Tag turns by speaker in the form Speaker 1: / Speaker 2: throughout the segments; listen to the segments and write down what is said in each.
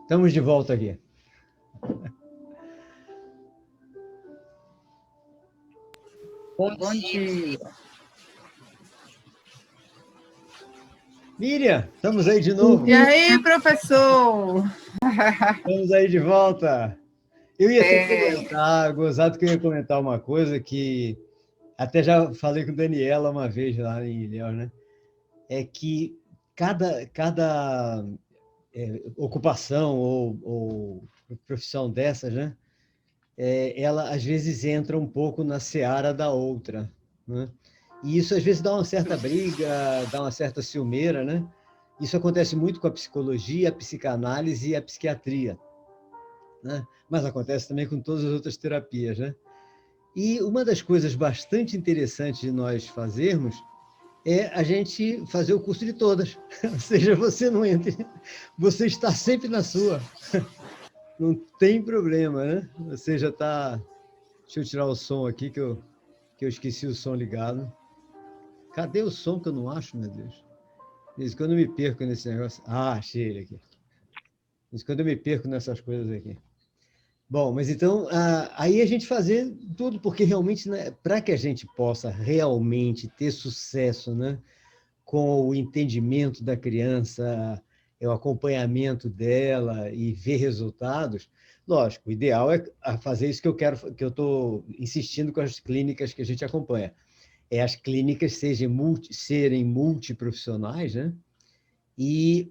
Speaker 1: Estamos de volta aqui.
Speaker 2: Bom dia.
Speaker 1: Miriam, estamos aí de novo.
Speaker 2: E aí, professor?
Speaker 1: Estamos aí de volta. Eu ia até comentar, gozado que eu ia comentar uma coisa que até já falei com a Daniela uma vez lá em Ilhéus, né? É que cada ocupação ou profissão dessas, né? Ela às vezes entra um pouco na seara da outra, né? E isso às vezes dá uma certa briga, dá uma certa ciumeira, né? Isso acontece muito com a psicologia, a psicanálise e a psiquiatria, né? Mas acontece também com todas as outras terapias, né? E uma das coisas bastante interessantes de nós fazermos é a gente fazer o curso de todas. Ou seja, você não entra, você está sempre na sua. Não tem problema, né? Você já está... Deixa eu tirar o som aqui, que eu esqueci o som ligado. Cadê o som que eu não acho, meu Deus? Desde quando eu me perco nesse negócio. Ah, achei ele aqui. Desde quando eu me perco nessas coisas aqui. Bom, mas então, aí a gente fazer tudo, porque realmente, né, para que a gente possa realmente ter sucesso, né, com o entendimento da criança, o acompanhamento dela e ver resultados, lógico, o ideal é fazer isso que eu estou insistindo com as clínicas que a gente acompanha. As clínicas serem multiprofissionais, né? E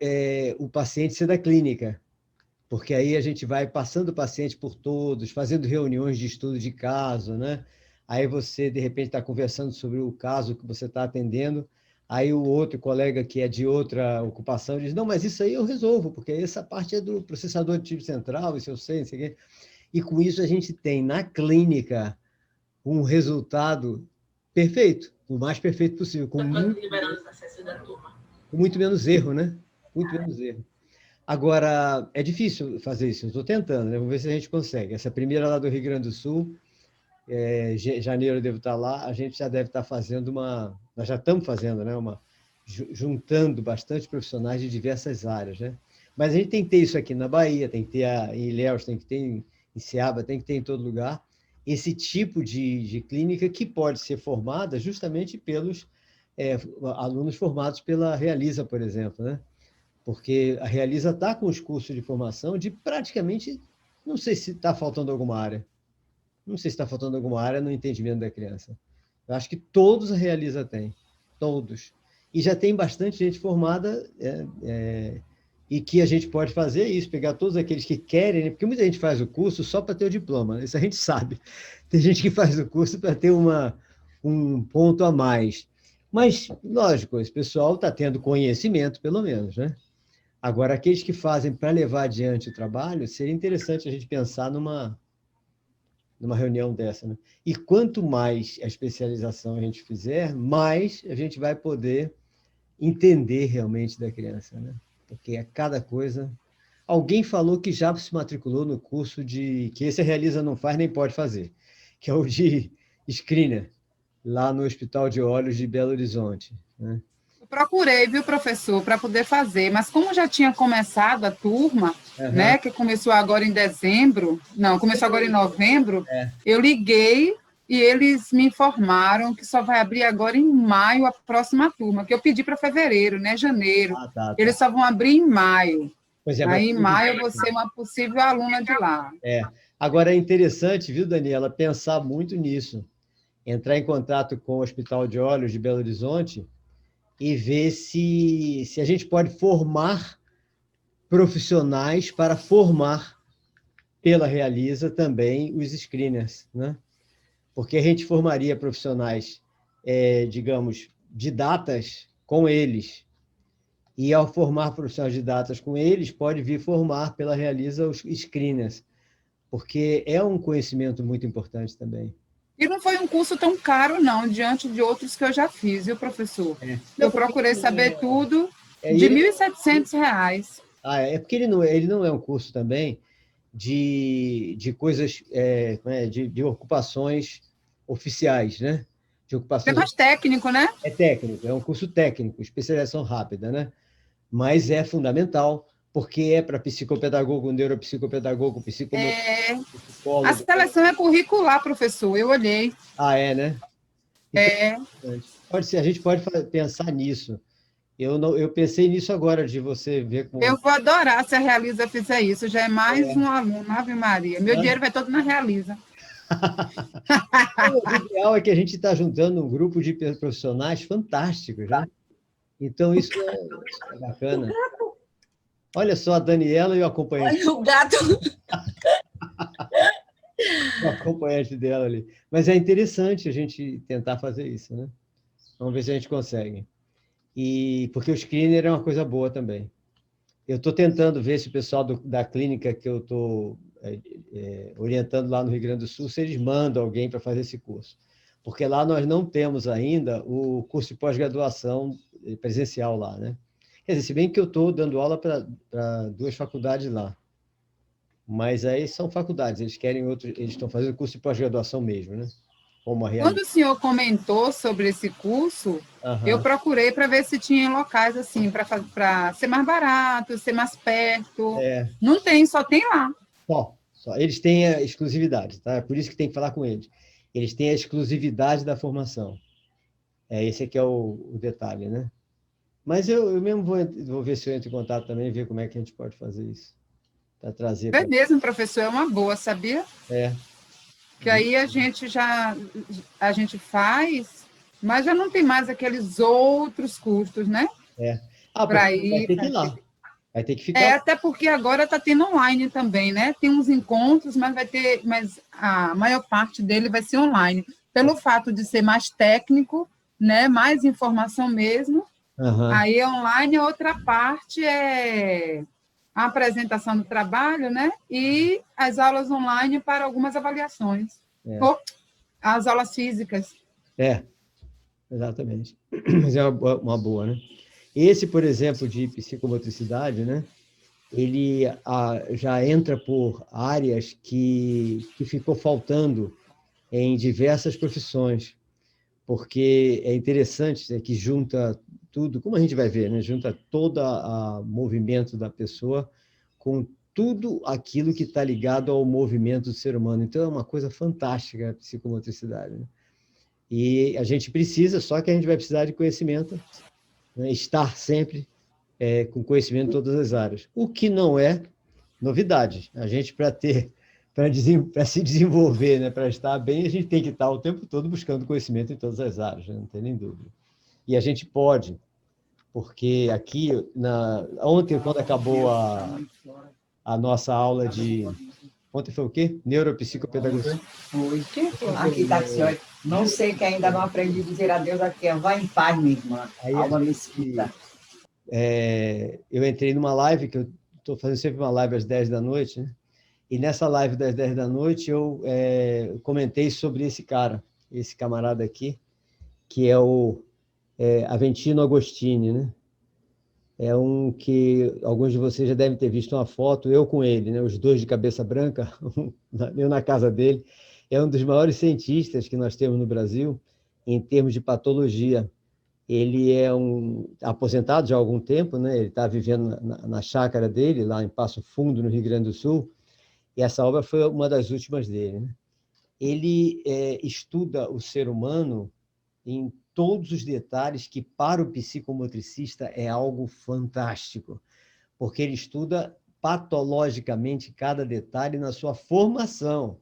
Speaker 1: o paciente ser da clínica, porque aí a gente vai passando o paciente por todos, fazendo reuniões de estudo de caso, né? Aí você, de repente, está conversando sobre o caso que você está atendendo, aí o outro colega que é de outra ocupação diz, não, mas isso aí eu resolvo, porque essa parte é do processador de tipo central, isso eu sei, não sei o quê. E com isso a gente tem na clínica um resultado perfeito, o mais perfeito possível, com muito menos erro, né? Muito menos erro. Agora, é difícil fazer isso, eu estou tentando, né? Vamos ver se a gente consegue. Essa primeira lá do Rio Grande do Sul, janeiro eu devo estar lá, a gente já deve estar fazendo nós já estamos fazendo, né? Juntando bastante profissionais de diversas áreas, né? Mas a gente tem que ter isso aqui na Bahia, tem que ter em Ilhéus, tem que ter em Ceaba, tem que ter em todo lugar, esse tipo de clínica que pode ser formada justamente pelos alunos formados pela Realiza, por exemplo, né? Porque a Realiza está com os cursos de formação de praticamente, não sei se está faltando alguma área, não sei se está faltando alguma área no entendimento da criança. Eu acho que todos a Realiza tem, todos. E já tem bastante gente formada e que a gente pode fazer isso, pegar todos aqueles que querem, né? Porque muita gente faz o curso só para ter o diploma, né? Isso a gente sabe. Tem gente que faz o curso para ter um ponto a mais. Mas, lógico, esse pessoal está tendo conhecimento, pelo menos, né? Agora, aqueles que fazem para levar adiante o trabalho, seria interessante a gente pensar numa reunião dessa, né? E quanto mais a especialização a gente fizer, mais a gente vai poder entender realmente da criança, né? Porque é cada coisa... Alguém falou que já se matriculou no curso que esse a Realiza não faz nem pode fazer, que é o de screener, lá no Hospital de Olhos de Belo Horizonte, né?
Speaker 2: Eu procurei, viu, professor, para poder fazer, mas como já tinha começado a turma, né, que começou agora em dezembro, não, começou agora em novembro, eu liguei e eles me informaram que só vai abrir agora em maio a próxima turma, que eu pedi para fevereiro, né, janeiro.
Speaker 1: Tá.
Speaker 2: Eles só vão abrir em maio.
Speaker 1: Pois é,
Speaker 2: Aí em maio eu vou ser uma possível aluna de lá.
Speaker 1: Agora é interessante, viu, Daniela, pensar muito nisso. Entrar em contato com o Hospital de Olhos de Belo Horizonte e ver se a gente pode formar profissionais para formar pela Realiza também os screeners, né? Porque a gente formaria profissionais, digamos, didatas com eles. E ao formar profissionais didatas com eles, pode vir formar pela Realiza os screeners, porque é um conhecimento muito importante também.
Speaker 2: E não foi um curso tão caro, não, diante de outros que eu já fiz, viu, professor? Eu procurei saber tudo de R$ 1.700.
Speaker 1: É porque ele não é um curso também de coisas, de ocupações oficiais, né? De
Speaker 2: É
Speaker 1: ocupações...
Speaker 2: mais técnico, né?
Speaker 1: É técnico, é um curso técnico, especialização rápida, né? Mas é fundamental, porque é para psicopedagogo, neuropsicopedagogo, psicólogo.
Speaker 2: A seleção é curricular, professor, eu olhei.
Speaker 1: Ah, é, né?
Speaker 2: Então,
Speaker 1: pode ser, a gente pode pensar nisso. Eu pensei nisso agora, de você ver como...
Speaker 2: Eu vou adorar se a Realiza fizer isso. Já é mais um aluno, Ave Maria. Meu dinheiro vai todo na Realiza.
Speaker 1: O ideal é que a gente está juntando um grupo de profissionais fantásticos, né? Então, isso é bacana. Olha só, a Daniela e o acompanhante.
Speaker 3: Olha o gato.
Speaker 1: O acompanhante dela ali. Mas é interessante a gente tentar fazer isso, né? Vamos ver se a gente consegue. Porque o screener é uma coisa boa também. Eu estou tentando ver se o pessoal da clínica que eu estou orientando lá no Rio Grande do Sul, se eles mandam alguém para fazer esse curso. Porque lá nós não temos ainda o curso de pós-graduação presencial lá, né? Quer dizer, se bem que eu estou dando aula para 2 faculdades lá. Mas aí são faculdades, eles estão fazendo curso de pós-graduação mesmo, né?
Speaker 2: Quando o senhor comentou sobre esse curso, eu procurei para ver se tinha locais assim, para ser mais barato, ser mais perto. Não tem, só tem lá.
Speaker 1: Só. Eles têm a exclusividade, tá? É por isso que tem que falar com eles. Eles têm a exclusividade da formação. Esse aqui é o detalhe, né? Mas eu mesmo vou ver se eu entro em contato também, ver como é que a gente pode fazer isso. Para trazer...
Speaker 2: É mesmo, professor, é uma boa, sabia? Que aí a gente faz, mas já não tem mais aqueles outros custos, né?
Speaker 1: Para ir. Vai ter que ir lá. Vai ter que ficar.
Speaker 2: Até porque agora está tendo online também, né? Tem uns encontros, mas a maior parte dele vai ser online. Pelo fato de ser mais técnico, né? Mais informação mesmo. Aí online, a outra parte é a apresentação do trabalho, né? E as aulas online para algumas avaliações. Ou as aulas físicas.
Speaker 1: Exatamente. Mas é uma boa, né? Esse, por exemplo, de psicomotricidade, né? Ele já entra por áreas que ficou faltando em diversas profissões, porque é interessante, que junta tudo, como a gente vai ver, né? Junta todo o movimento da pessoa com tudo aquilo que está ligado ao movimento do ser humano. Então, é uma coisa fantástica a psicomotricidade, né? E a gente precisa, só que a gente vai precisar de conhecimento, né? Estar sempre com conhecimento em todas as áreas, o que não é novidade. A gente, para se desenvolver, né, para estar bem, a gente tem que estar o tempo todo buscando conhecimento em todas as áreas, né? Não tem nem dúvida. E a gente pode, porque aqui, ontem, quando acabou a nossa aula de... Ontem foi o quê? Neuropsicopedagogia.
Speaker 3: Foi. Aqui está a senhora. Não sei que ainda não aprendi a dizer adeus aqui. Vai em paz, minha irmã. Alma me escuta.
Speaker 1: Eu entrei numa live, que eu estou fazendo sempre uma live às 10 da noite, né? E nessa live das 10 da noite eu comentei sobre esse camarada aqui, que é o Aventino Agostini, né? É um que alguns de vocês já devem ter visto uma foto, eu com ele, né? Os dois de cabeça branca, eu na casa dele. É um dos maiores cientistas que nós temos no Brasil em termos de patologia. Ele é aposentado já há algum tempo, né? Ele está vivendo na chácara dele, lá em Passo Fundo, no Rio Grande do Sul, e essa obra foi uma das últimas dele, né? Ele estuda o ser humano em todos os detalhes, que para o psicomotricista é algo fantástico, porque ele estuda patologicamente cada detalhe na sua formação.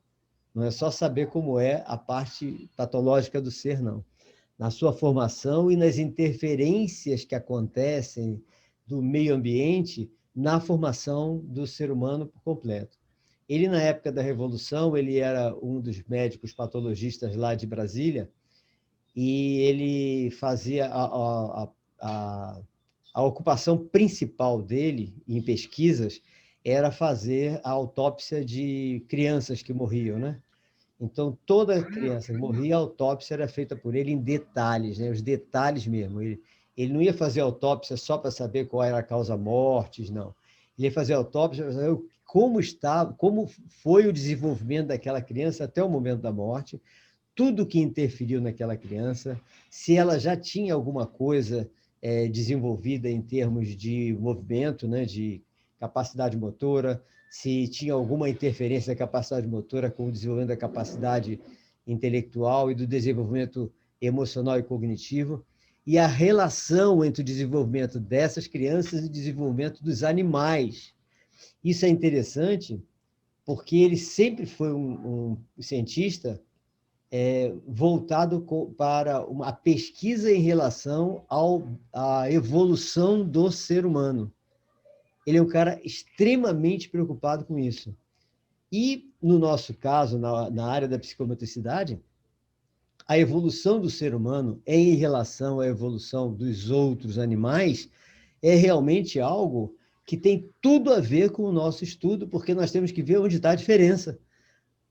Speaker 1: Não é só saber como é a parte patológica do ser, não. Na sua formação e nas interferências que acontecem do meio ambiente na formação do ser humano por completo. Ele, na época da Revolução, ele era um dos médicos patologistas lá de Brasília, e ele fazia a ocupação principal dele em pesquisas era fazer a autópsia de crianças que morriam, né? Então, toda criança que morria, a autópsia era feita por ele em detalhes, né? Os detalhes mesmo. Ele não ia fazer autópsia só para saber qual era a causa mortis, não. Ele ia fazer autópsia para saber como foi o desenvolvimento daquela criança até o momento da morte, tudo que interferiu naquela criança, se ela já tinha alguma coisa desenvolvida em termos de movimento, né, de capacidade motora, se tinha alguma interferência da capacidade motora com o desenvolvimento da capacidade intelectual e do desenvolvimento emocional e cognitivo, e a relação entre o desenvolvimento dessas crianças e o desenvolvimento dos animais. Isso é interessante porque ele sempre foi um cientista voltado para a pesquisa em relação à evolução do ser humano. Ele é um cara extremamente preocupado com isso. E, no nosso caso, na área da psicomotricidade, a evolução do ser humano em relação à evolução dos outros animais é realmente algo que tem tudo a ver com o nosso estudo, porque nós temos que ver onde está a diferença.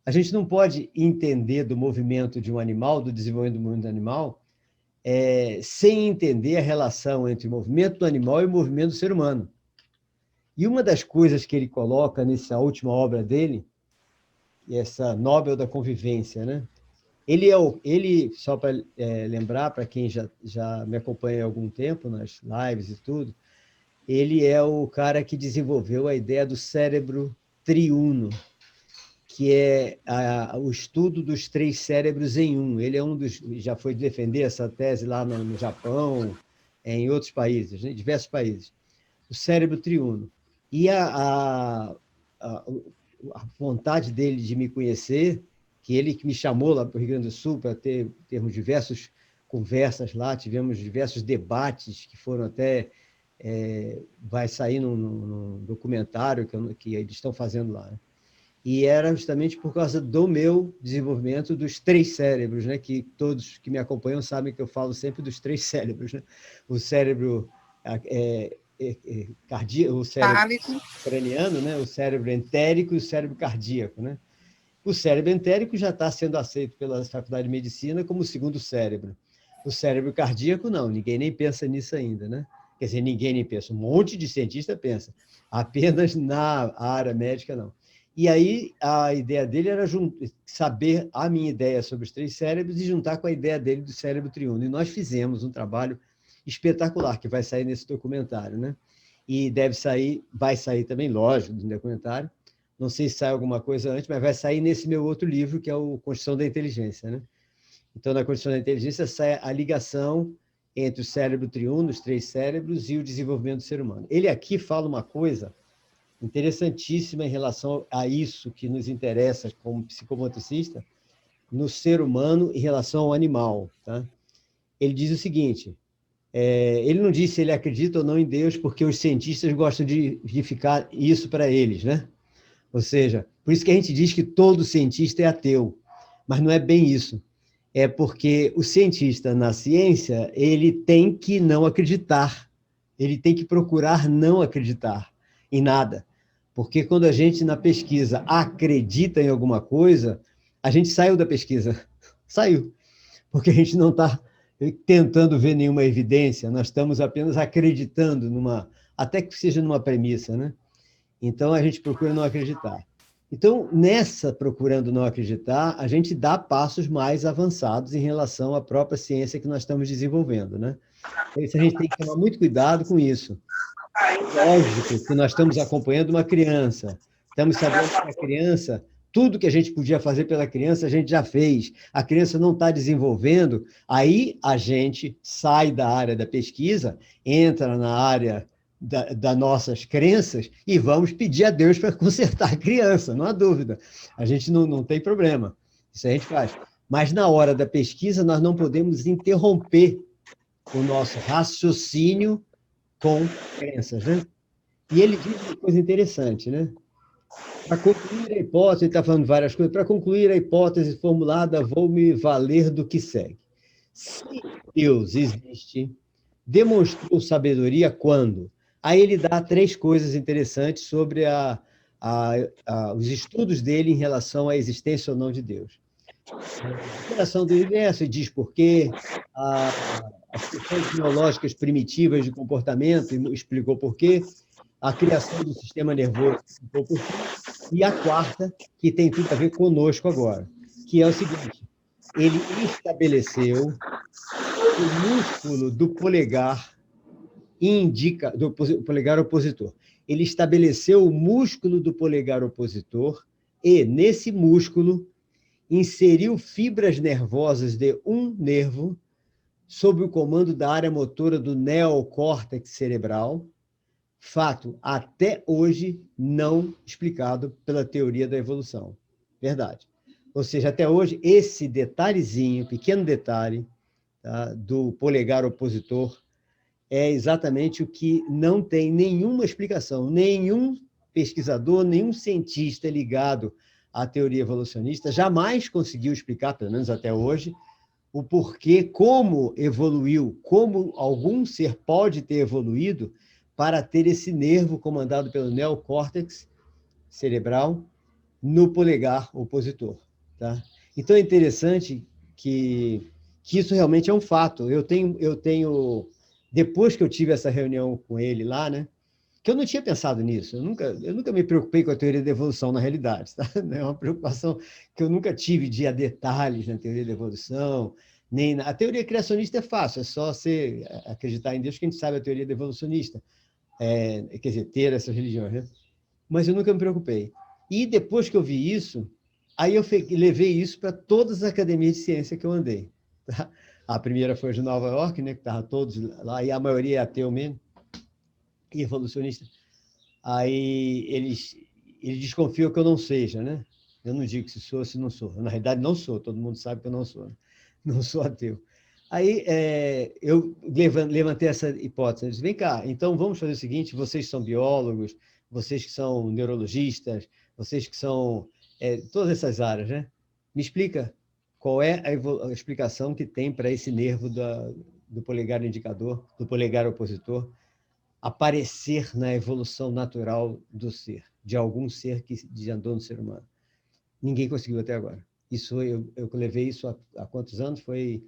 Speaker 1: A gente não pode entender do movimento de um animal, do desenvolvimento do movimento do animal, sem entender a relação entre o movimento do animal e o movimento do ser humano. E uma das coisas que ele coloca nessa última obra dele, essa Nobel da Convivência, né? Ele só para lembrar, para quem já me acompanha há algum tempo nas lives e tudo, ele é o cara que desenvolveu a ideia do cérebro triuno, que é o estudo dos 3 cérebros em um. Ele é já foi defender essa tese lá no Japão, em outros países, em diversos países. O cérebro triuno. E a vontade dele de me conhecer, que ele que me chamou lá para o Rio Grande do Sul para termos diversas conversas lá, tivemos diversos debates que foram até... vai sair num documentário que eles estão fazendo lá, né? E era justamente por causa do meu desenvolvimento dos 3 cérebros, né? Que todos que me acompanham sabem que eu falo sempre dos 3 cérebros, né? O cérebro cardíaco, o cérebro craniano, né? O cérebro entérico e o cérebro cardíaco, né? O cérebro entérico já está sendo aceito pela Faculdade de Medicina como o segundo cérebro. O cérebro cardíaco, não, ninguém nem pensa nisso ainda, né? Quer dizer, ninguém nem pensa, um monte de cientista pensa, apenas na área médica, não. E aí, a ideia dele era saber a minha ideia sobre os 3 cérebros e juntar com a ideia dele do cérebro triuno. E nós fizemos um trabalho espetacular, que vai sair nesse documentário, né? E vai sair também, lógico, no documentário. Não sei se sai alguma coisa antes, mas vai sair nesse meu outro livro, que é o Construção da Inteligência, né? Então, na Construção da Inteligência, sai a ligação entre o cérebro triuno, os 3 cérebros, e o desenvolvimento do ser humano. Ele aqui fala uma coisa interessantíssima em relação a isso que nos interessa como psicomotricista, no ser humano em relação ao animal. Tá? Ele diz o seguinte, ele não diz se ele acredita ou não em Deus, porque os cientistas gostam de ficar isso para eles, né? Ou seja, por isso que a gente diz que todo cientista é ateu, mas não é bem isso. É porque o cientista na ciência, ele tem que não acreditar, ele tem que procurar não acreditar em nada. Porque quando a gente, na pesquisa, acredita em alguma coisa, a gente saiu da pesquisa. Saiu. Porque a gente não está tentando ver nenhuma evidência, nós estamos apenas acreditando até que seja numa premissa, né? Então, a gente procura não acreditar. Então, nessa procurando não acreditar, a gente dá passos mais avançados em relação à própria ciência que nós estamos desenvolvendo, né? Então, a gente tem que tomar muito cuidado com isso. Lógico que nós estamos acompanhando uma criança, estamos sabendo que a criança, tudo que a gente podia fazer pela criança, a gente já fez. A criança não está desenvolvendo, aí a gente sai da área da pesquisa, entra na área das nossas crenças e vamos pedir a Deus para consertar a criança, não há dúvida. A gente não tem problema, isso a gente faz. Mas na hora da pesquisa, nós não podemos interromper o nosso raciocínio com crenças, né? E ele diz uma coisa interessante, né? Para concluir a hipótese, ele está falando várias coisas, para concluir a hipótese formulada, vou me valer do que segue. Se Deus existe, demonstrou sabedoria quando? Aí ele dá 3 coisas interessantes sobre os estudos dele em relação à existência ou não de Deus. A criação do universo, diz por quê, as questões biológicas primitivas de comportamento, explicou por quê, a criação do sistema nervoso, explicou por quê, e a 4ª, que tem tudo a ver conosco agora, que é o seguinte, ele estabeleceu o músculo do polegar do polegar opositor. ele estabeleceu o músculo do polegar opositor e, nesse músculo, inseriu fibras nervosas de um nervo sob o comando da área motora do neocórtex cerebral, fato até hoje não explicado pela teoria da evolução. Verdade. Ou seja, até hoje, esse detalhezinho, pequeno detalhe, tá, do polegar opositor, é exatamente o que não tem nenhuma explicação. Nenhum pesquisador, nenhum cientista ligado à teoria evolucionista jamais conseguiu explicar, pelo menos até hoje, o porquê, como evoluiu, como algum ser pode ter evoluído para ter esse nervo comandado pelo neocórtex cerebral no polegar opositor. Tá? Então, é interessante que isso realmente é um fato. Eu tenho, depois que eu tive essa reunião com ele lá, né, que eu não tinha pensado nisso, eu nunca me preocupei com a teoria da evolução, na realidade. Tá? É uma preocupação que eu nunca tive de ir a detalhes na teoria da evolução, nem a teoria criacionista é fácil, é só você acreditar em Deus que a gente sabe a teoria da evolucionista, quer dizer, ter essas religiões, né? Mas eu nunca me preocupei. E depois que eu vi isso, aí eu levei isso para todas as academias de ciência que eu andei. Tá? A primeira foi de Nova York, né, que estavam todos lá, e a maioria é ateu mesmo, e evolucionista. Aí eles desconfiam que eu não seja, né? Eu não digo se sou, se não sou. Na realidade, não sou, todo mundo sabe que eu não sou. Né? Não sou ateu. Aí eu levantei essa hipótese. Eu disse, vem cá, então vamos fazer o seguinte, vocês são biólogos, vocês que são neurologistas, vocês que são todas essas áreas, né? Me explica qual é a explicação que tem para esse nervo do polegar indicador, do polegar opositor, aparecer na evolução natural do ser, de algum ser que andou no ser humano. Ninguém conseguiu até agora. Isso eu levei isso há quantos anos? Foi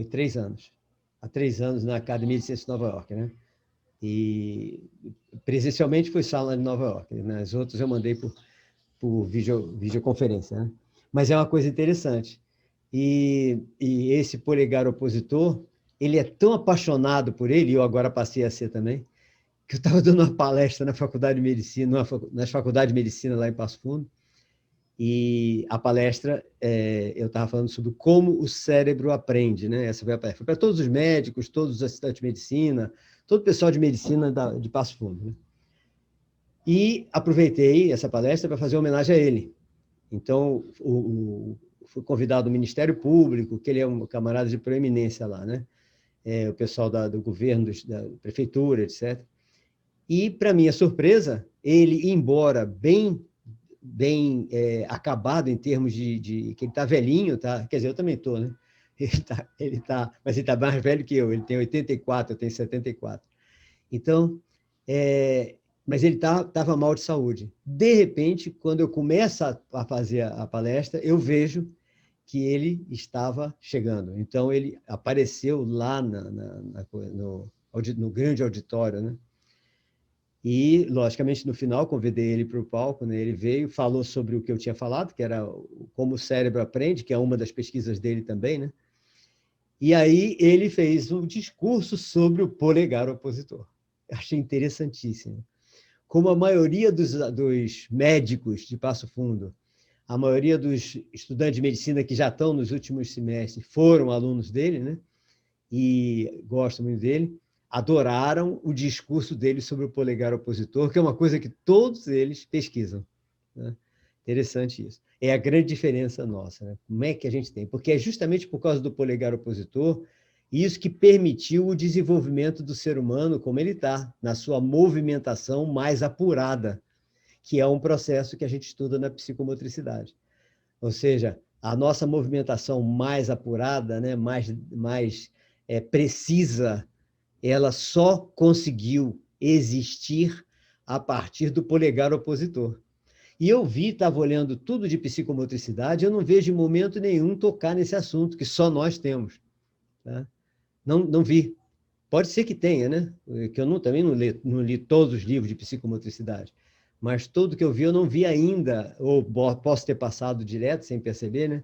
Speaker 1: 3 anos. Há 3 anos na Academia de Ciências de Nova York, né? E presencialmente foi sala de Nova York. Nas outras eu mandei por videoconferência, né? Mas é uma coisa interessante. E esse polegar opositor, ele é tão apaixonado por ele, e eu agora passei a ser também, que eu estava dando uma palestra na Faculdade de Medicina, nas Faculdades de Medicina lá em Passo Fundo, e a palestra, eu estava falando sobre como o cérebro aprende, né? Essa foi a palestra. Foi para todos os médicos, todos os estudantes de medicina, todo o pessoal de medicina de Passo Fundo, né? E aproveitei essa palestra para fazer homenagem a ele. Então, fui convidado do Ministério Público, que ele é um camarada de proeminência lá, né? O pessoal do governo, da prefeitura, etc. E, para minha surpresa, ele, embora bem acabado em termos de que ele está velhinho, tá? Quer dizer, eu também estou, né? Mas ele está mais velho que eu, ele tem 84, eu tenho 74. Então, mas ele estava mal de saúde. De repente, quando eu começo a fazer a palestra, eu vejo que ele estava chegando. Então, ele apareceu lá no grande auditório, né? E, logicamente, no final, convidei ele para o palco, né? Ele veio, falou sobre o que eu tinha falado, que era como o cérebro aprende, que é uma das pesquisas dele também, né? E aí ele fez um discurso sobre o polegar opositor. Achei interessantíssimo. Como a maioria dos médicos de Passo Fundo, a maioria dos estudantes de medicina que já estão nos últimos semestres foram alunos dele, né? E gostam muito dele, adoraram o discurso dele sobre o polegar opositor, que é uma coisa que todos eles pesquisam. Né? Interessante isso. É a grande diferença nossa. Né? Como é que a gente tem? Porque é justamente por causa do polegar opositor isso que permitiu o desenvolvimento do ser humano como ele está, na sua movimentação mais apurada, que é um processo que a gente estuda na psicomotricidade. Ou seja, a nossa movimentação mais apurada, né, mais precisa, ela só conseguiu existir a partir do polegar opositor. E eu estava olhando tudo de psicomotricidade, eu não vejo em momento nenhum tocar nesse assunto, que só nós temos. Tá? Não vi. Pode ser que tenha, né? Que eu também não li todos os livros de psicomotricidade, mas tudo que eu vi, eu não vi ainda, ou posso ter passado direto, sem perceber, né?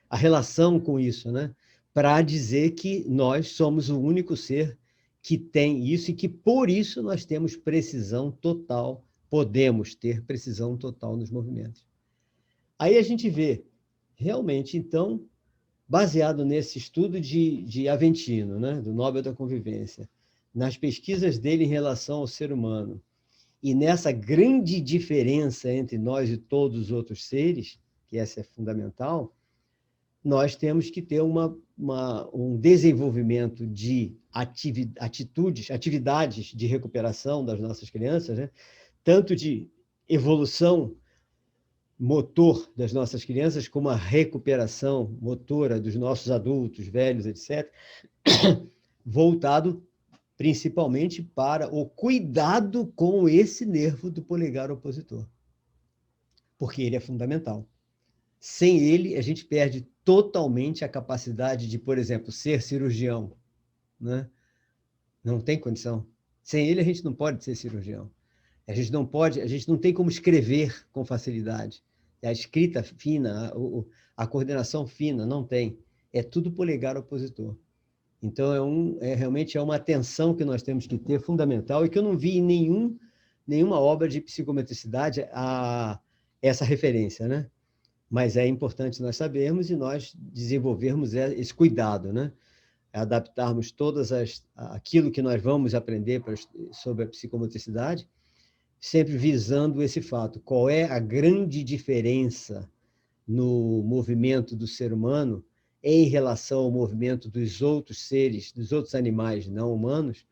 Speaker 1: A relação com isso, né? para dizer que nós somos o único ser que tem isso e que, por isso, nós temos precisão total, podemos ter precisão total nos movimentos. Aí a gente vê, realmente, então, baseado nesse estudo de Aventino, né, do Nobel da Convivência, nas pesquisas dele em relação ao ser humano, e nessa grande diferença entre nós e todos os outros seres, que essa é fundamental, nós temos que ter um desenvolvimento de atividades de recuperação das nossas crianças, né? Tanto de evolução motor das nossas crianças, como a recuperação motora dos nossos adultos, velhos, etc., voltado principalmente para o cuidado com esse nervo do polegar opositor, porque ele é fundamental. Sem ele, a gente perde totalmente a capacidade de, por exemplo, ser cirurgião, né? Não tem condição. Sem ele, a gente não pode ser cirurgião. A gente não tem como escrever com facilidade. A escrita fina, a coordenação fina, não tem. É tudo polegar opositor. Então, realmente é uma atenção que nós temos que ter, fundamental, e que eu não vi em nenhuma obra de psicometricidade essa referência, né? Mas é importante nós sabermos e nós desenvolvermos esse cuidado, né? Adaptarmos aquilo que nós vamos aprender sobre a psicomotricidade, sempre visando esse fato. Qual é a grande diferença no movimento do ser humano em relação ao movimento dos outros seres, dos outros animais não humanos,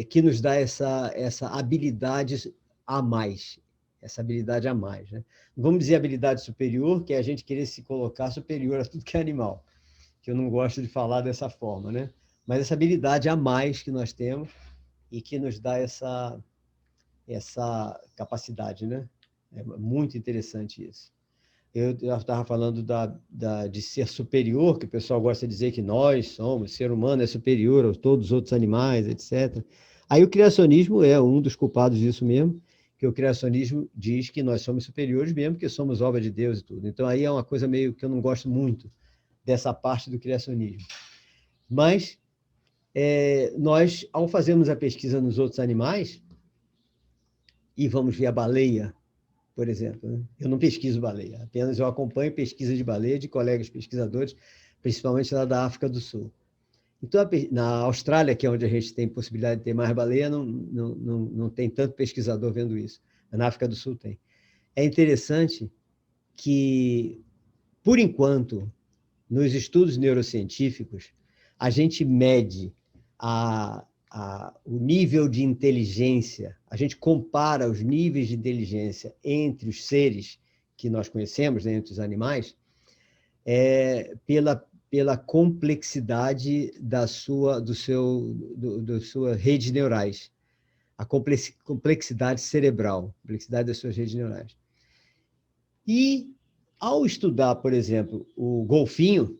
Speaker 1: que nos dá essa habilidade a mais, né? Vamos dizer habilidade superior, que é a gente querer se colocar superior a tudo que é animal, que eu não gosto de falar dessa forma, né? Mas essa habilidade a mais que nós temos e que nos dá essa capacidade, né? É muito interessante isso. Eu estava falando de ser superior, que o pessoal gosta de dizer que nós somos, o ser humano é superior a todos os outros animais, etc. Aí o criacionismo é um dos culpados disso mesmo, que o criacionismo diz que nós somos superiores mesmo, que somos obra de Deus e tudo. Então, aí é uma coisa meio que eu não gosto muito dessa parte do criacionismo. Mas, nós, ao fazermos a pesquisa nos outros animais, e vamos ver a baleia, por exemplo, né? Eu não pesquiso baleia, apenas eu acompanho pesquisa de baleia de colegas pesquisadores, principalmente lá da África do Sul. Então, na Austrália, que é onde a gente tem possibilidade de ter mais baleia, não tem tanto pesquisador vendo isso. Na África do Sul tem. É interessante que, por enquanto, nos estudos neurocientíficos, a gente mede o nível de inteligência, a gente compara os níveis de inteligência entre os seres que nós conhecemos, né, entre os animais, pela complexidade das suas redes neurais, a complexidade cerebral, complexidade das suas redes neurais. E, ao estudar, por exemplo, o golfinho,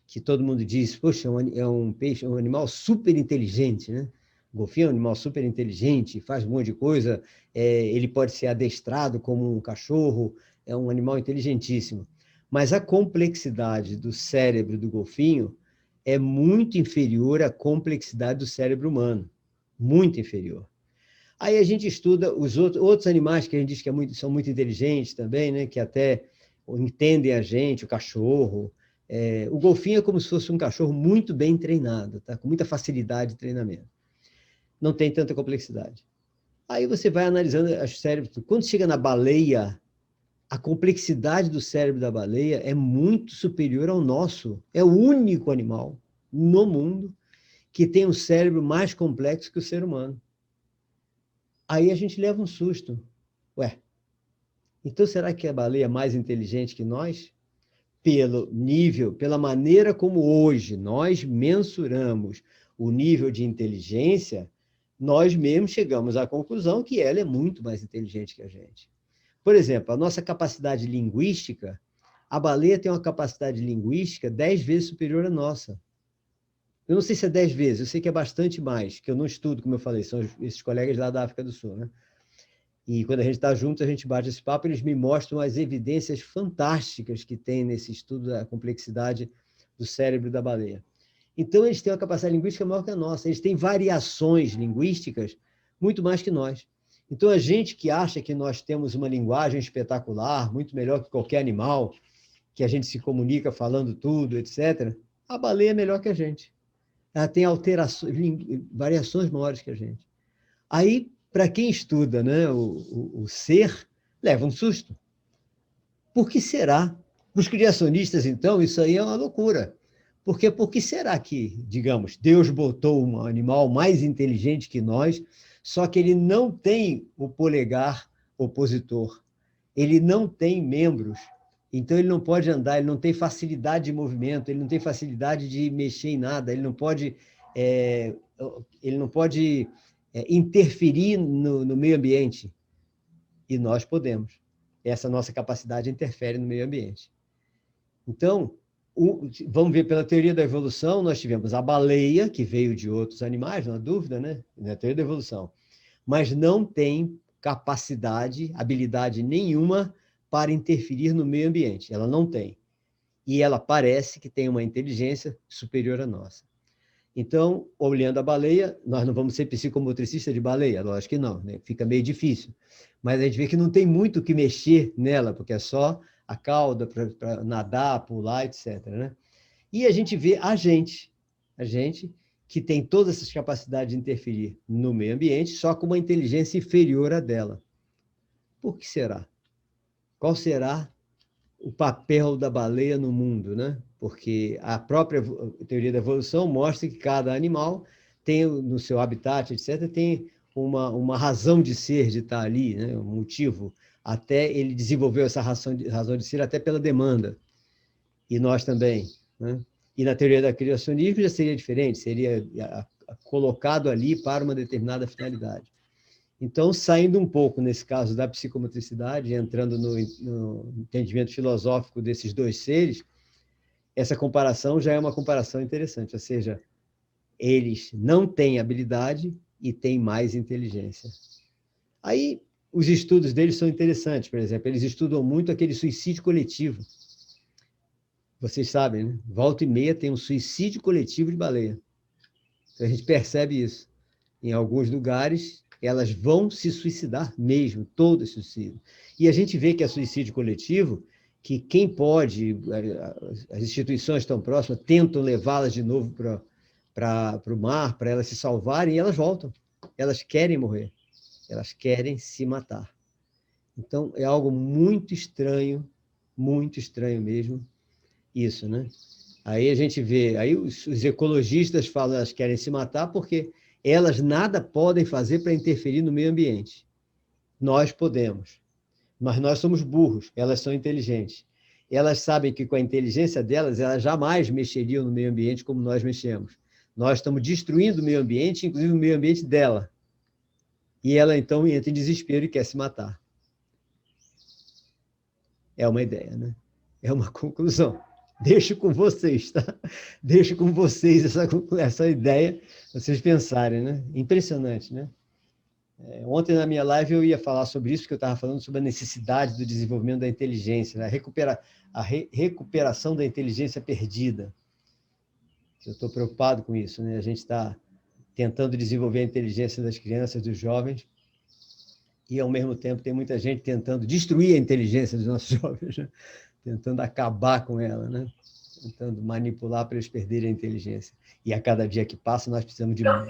Speaker 1: que todo mundo diz, poxa, é um peixe, um animal super inteligente, né? O golfinho é um animal super inteligente, faz um monte de coisa, ele pode ser adestrado como um cachorro, é um animal inteligentíssimo. Mas a complexidade do cérebro do golfinho é muito inferior à complexidade do cérebro humano, muito inferior. Aí a gente estuda os outros animais que a gente diz que são muito inteligentes também, né? Que até entendem a gente, o cachorro. O golfinho é como se fosse um cachorro muito bem treinado, tá? Com muita facilidade de treinamento. Não tem tanta complexidade. Aí você vai analisando os cérebros. Quando chega na baleia, a complexidade do cérebro da baleia é muito superior ao nosso. É o único animal no mundo que tem um cérebro mais complexo que o ser humano. Aí a gente leva um susto. Ué, então será que a baleia é mais inteligente que nós? Pelo nível, pela maneira como hoje nós mensuramos o nível de inteligência, nós mesmos chegamos à conclusão que ela é muito mais inteligente que a gente. Por exemplo, a nossa capacidade linguística, a baleia tem uma capacidade linguística 10 vezes superior à nossa. Eu não sei se é 10 vezes, eu sei que é bastante mais, que eu não estudo, como eu falei, são esses colegas lá da África do Sul, né? E quando a gente está junto, a gente bate esse papo, eles me mostram as evidências fantásticas que tem nesse estudo da complexidade do cérebro da baleia. Então, eles têm uma capacidade linguística maior que a nossa. Eles têm variações linguísticas muito mais que nós. Então, a gente que acha que nós temos uma linguagem espetacular, muito melhor que qualquer animal, que a gente se comunica falando tudo, etc., a baleia é melhor que a gente. Ela tem alterações, variações maiores que a gente. Aí, para quem estuda, né, o ser, leva um susto. Por que será? Para os criacionistas, então, isso aí é uma loucura. Porque por que será que, digamos, Deus botou um animal mais inteligente que nós, só que ele não tem o polegar opositor, ele não tem membros, então ele não pode andar, ele não tem facilidade de movimento, ele não tem facilidade de mexer em nada, ele não pode interferir no meio ambiente. E nós podemos. Essa nossa capacidade interfere no meio ambiente. Então, vamos ver pela teoria da evolução, nós tivemos a baleia, que veio de outros animais, não há dúvida, né? Na teoria da evolução, mas não tem capacidade, habilidade nenhuma para interferir no meio ambiente. Ela não tem. E ela parece que tem uma inteligência superior à nossa. Então, olhando a baleia, nós não vamos ser psicomotricista de baleia, lógico que não, né? Fica meio difícil. Mas a gente vê que não tem muito o que mexer nela, porque é só a cauda para nadar, pular, etc., né? E a gente vê a gente que tem todas essas capacidades de interferir no meio ambiente, só com uma inteligência inferior à dela. Por que será? Qual será o papel da baleia no mundo, né? Porque a própria teoria da evolução mostra que cada animal tem, no seu habitat, etc., tem uma razão de ser, de estar ali, né? Um motivo. Até ele desenvolveu essa razão de ser até pela demanda. E nós também, né? E na teoria da criacionismo já seria diferente, seria colocado ali para uma determinada finalidade. Então, saindo um pouco, nesse caso, da psicomotricidade, entrando no entendimento filosófico desses dois seres, essa comparação já é uma comparação interessante, ou seja, eles não têm habilidade e têm mais inteligência. Aí, os estudos deles são interessantes, por exemplo, eles estudam muito aquele suicídio coletivo. Vocês sabem, né? Volta e meia tem um suicídio coletivo de baleia. Então, a gente percebe isso. Em alguns lugares, elas vão se suicidar mesmo, todas se suicidam. E a gente vê que é suicídio coletivo, que quem pode, as instituições estão próximas, tentam levá-las de novo para o mar, para elas se salvarem, e elas voltam. Elas querem morrer. Elas querem se matar. Então, é algo muito estranho mesmo, isso, né? Aí a gente vê, aí os ecologistas falam que elas querem se matar porque elas nada podem fazer para interferir no meio ambiente. Nós podemos, mas nós somos burros, elas são inteligentes. Elas sabem que com a inteligência delas, elas jamais mexeriam no meio ambiente como nós mexemos. Nós estamos destruindo o meio ambiente, inclusive o meio ambiente dela. E ela, então, entra em desespero e quer se matar. É uma ideia, né? É uma conclusão. Deixo com vocês, tá? Deixo com vocês essa ideia, vocês pensarem, né? Impressionante, né? Ontem, na minha live, eu ia falar sobre isso, porque eu estava falando sobre a necessidade do desenvolvimento da inteligência, né? Recuperação da inteligência perdida. Eu estou preocupado com isso, né? A gente está tentando desenvolver a inteligência das crianças, dos jovens, e, ao mesmo tempo, tem muita gente tentando destruir a inteligência dos nossos jovens, né? Tentando acabar com ela, né? Tentando manipular para eles perderem a inteligência. E a cada dia que passa, nós precisamos de mais.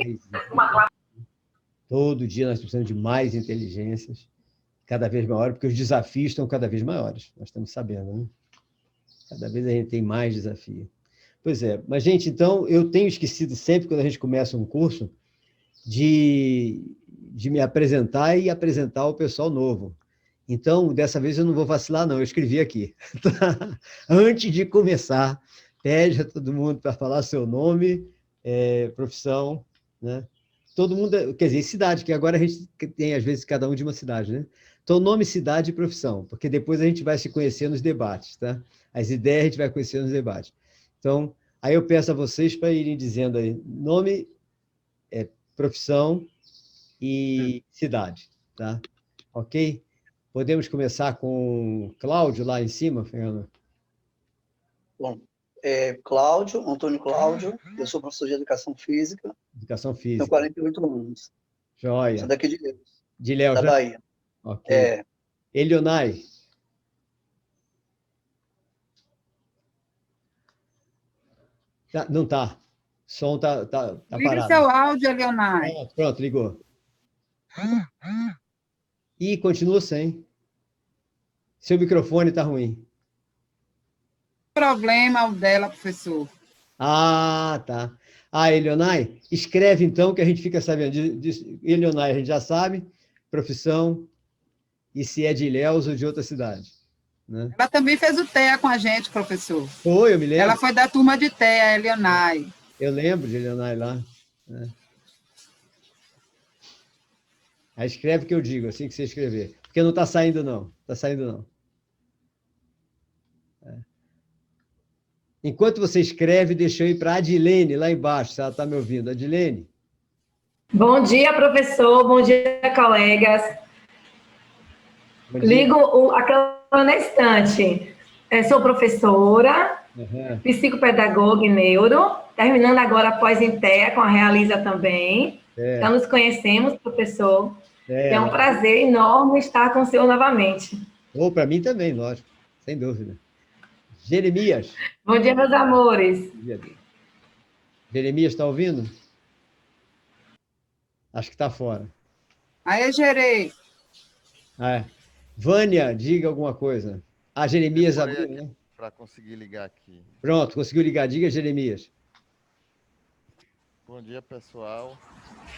Speaker 1: Todo dia nós precisamos de mais inteligências, cada vez maior, porque os desafios estão cada vez maiores, nós estamos sabendo, né? Cada vez a gente tem mais desafio. Pois é, mas, gente, então, eu tenho esquecido sempre, quando a gente começa um curso, de me apresentar e apresentar o pessoal novo. Então, dessa vez eu não vou vacilar, não, eu escrevi aqui. Antes de começar, pede a todo mundo para falar seu nome, profissão, né? Todo mundo, quer dizer, cidade, que agora a gente tem, às vezes, cada um de uma cidade, né? Então, nome, cidade e profissão, porque depois a gente vai se conhecer nos debates, tá? As ideias a gente vai conhecer nos debates. Então, aí eu peço a vocês para irem dizendo aí nome, profissão e cidade, tá? Ok? Podemos começar com o Cláudio lá em cima, Fernando?
Speaker 4: Bom, Cláudio, Antônio Cláudio, eu sou professor de Educação Física,
Speaker 1: Educação
Speaker 4: tenho
Speaker 1: Física.
Speaker 4: 48 anos.
Speaker 1: Joia.
Speaker 4: Sou daqui de Ilhéus,
Speaker 1: De Ilhéus,
Speaker 4: da
Speaker 1: né?
Speaker 4: Bahia.
Speaker 1: Ok. Elionai. Não tá. O som tá
Speaker 2: Liga
Speaker 1: parado.
Speaker 2: seu áudio, Leonardo.
Speaker 1: Pronto, ligou. E continua sem. Seu microfone está ruim.
Speaker 2: Problema o dela, professor.
Speaker 1: Ah, tá. Elionai, escreve então que a gente fica sabendo. Elionai, a gente já sabe, profissão, e se é de Ilhéus ou de outra cidade. Né?
Speaker 2: Ela também fez o TEA com a gente, professor.
Speaker 1: Foi, eu me lembro.
Speaker 2: Ela foi da turma de TEA, a Elionai.
Speaker 1: Eu lembro de Elionai lá. Né? Aí escreve o que eu digo, assim que você escrever. Porque não está saindo, não. Está saindo, não. Enquanto você escreve, deixa eu ir para a Adilene, lá embaixo, se ela está me ouvindo. Adilene.
Speaker 5: Bom dia, professor. Bom dia, colegas.
Speaker 1: Bom dia.
Speaker 5: Ligo aquela na estante. Sou professora, psicopedagoga e neuro, terminando agora após Intea com a Realiza também. Já nos conhecemos, professor. É um prazer enorme estar com o senhor novamente.
Speaker 1: Para mim também, lógico, sem dúvida. Jeremias.
Speaker 5: Bom dia, meus amores.
Speaker 1: Bom dia. Jeremias, está ouvindo? Acho que está fora.
Speaker 2: Aí, Gerei.
Speaker 1: Vânia, diga alguma coisa. Jeremias abriu, né?
Speaker 6: Para conseguir ligar aqui.
Speaker 1: Pronto, conseguiu ligar. Diga, Jeremias.
Speaker 6: Bom dia, pessoal.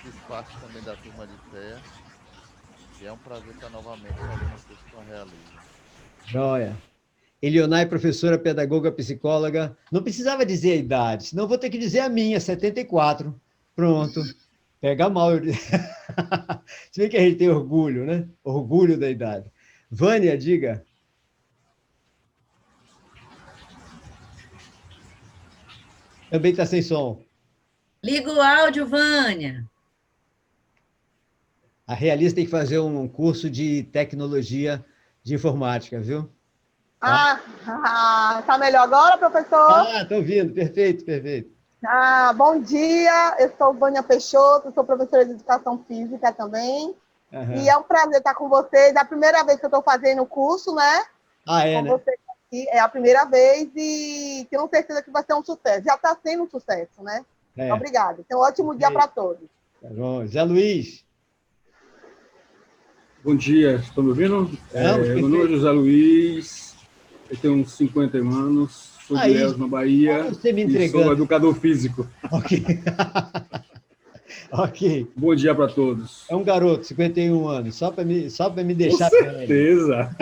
Speaker 6: Fiz parte também da turma de TEA. E é um prazer estar novamente fazendo o curso com a Realiza.
Speaker 1: Joia. Elionai, professora, pedagoga, psicóloga. Não precisava dizer a idade, senão vou ter que dizer a minha, 74. Pronto. Pega mal. Se bem que a gente tem orgulho, né? Orgulho da idade. Vânia, diga. Também está sem som.
Speaker 7: Liga o áudio, Vânia.
Speaker 1: A Realiza tem que fazer um curso de tecnologia de informática, viu?
Speaker 8: Tá melhor agora, professor?
Speaker 1: Estou ouvindo. Perfeito, perfeito.
Speaker 8: Bom dia, eu sou Vânia Peixoto, sou professora de Educação Física também. E é um prazer estar com vocês. É a primeira vez que eu estou fazendo o curso, né?
Speaker 1: Com
Speaker 8: né? Vocês aqui. É a primeira vez e tenho certeza que vai ser um sucesso. Já está sendo um sucesso, né? Obrigada. Então, um ótimo dia para todos.
Speaker 1: Tá bom. Zé Luiz.
Speaker 9: Bom dia, estão me ouvindo? Meu nome é José Luiz, eu tenho uns 50 anos, sou de Ilhéus, na Bahia, e sou educador físico.
Speaker 1: Ok. Ok.
Speaker 9: Bom dia para todos.
Speaker 1: É um garoto, 51 anos, só para me deixar...
Speaker 9: Com certeza.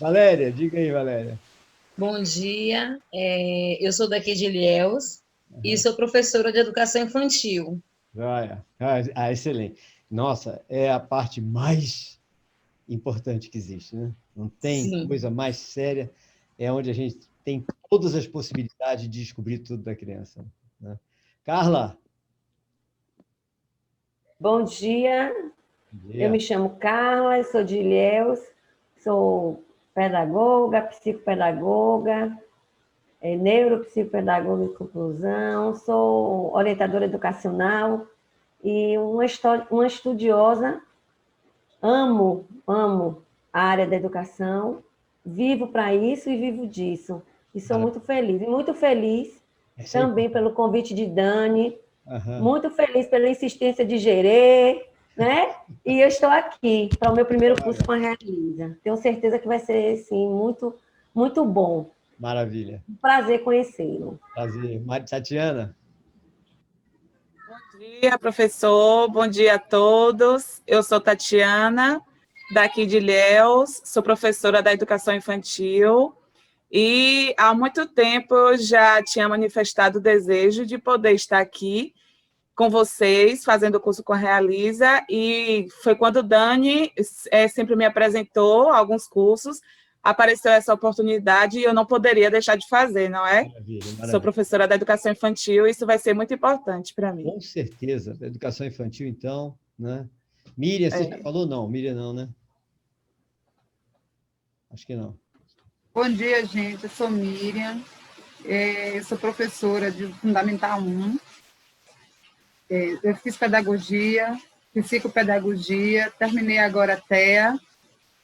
Speaker 1: Valéria, diga aí, Valéria.
Speaker 7: Bom dia, eu sou daqui de Ilhéus e sou professora de Educação Infantil.
Speaker 1: Excelente. Nossa, é a parte mais importante que existe, né? Não tem coisa mais séria, é onde a gente tem todas as possibilidades de descobrir tudo da criança. Né? Carla?
Speaker 10: Bom dia, eu me chamo Carla, sou de Ilhéus, sou pedagoga, psicopedagoga, neuropsicopedagoga em conclusão, sou orientadora educacional, e uma estudiosa, amo a área da educação, vivo para isso e vivo disso. E sou muito feliz. E muito feliz também pelo convite de Dani, muito feliz pela insistência de Gerê, né? E eu estou aqui para o meu primeiro curso com a Realiza. Tenho certeza que vai ser, sim, muito, muito bom.
Speaker 1: Maravilha.
Speaker 10: Um prazer conhecê-lo.
Speaker 1: Prazer. Tatiana?
Speaker 11: Bom dia, professor. Bom dia a todos. Eu sou Tatiana, daqui de Ilhéus, sou professora da Educação Infantil e há muito tempo eu já tinha manifestado o desejo de poder estar aqui com vocês, fazendo o curso com a Realiza, e foi quando o Dani sempre me apresentou alguns cursos, apareceu essa oportunidade e eu não poderia deixar de fazer, não é? Maravilha. Sou professora da Educação Infantil e isso vai ser muito importante para mim.
Speaker 1: Com certeza. Da Educação Infantil, então, né? Miriam, você já falou? Não, Miriam não, né? Acho que não.
Speaker 2: Bom dia, gente. Eu sou Miriam. Eu sou professora de Fundamental 1. Eu fiz pedagogia, psicopedagogia, terminei agora a TEA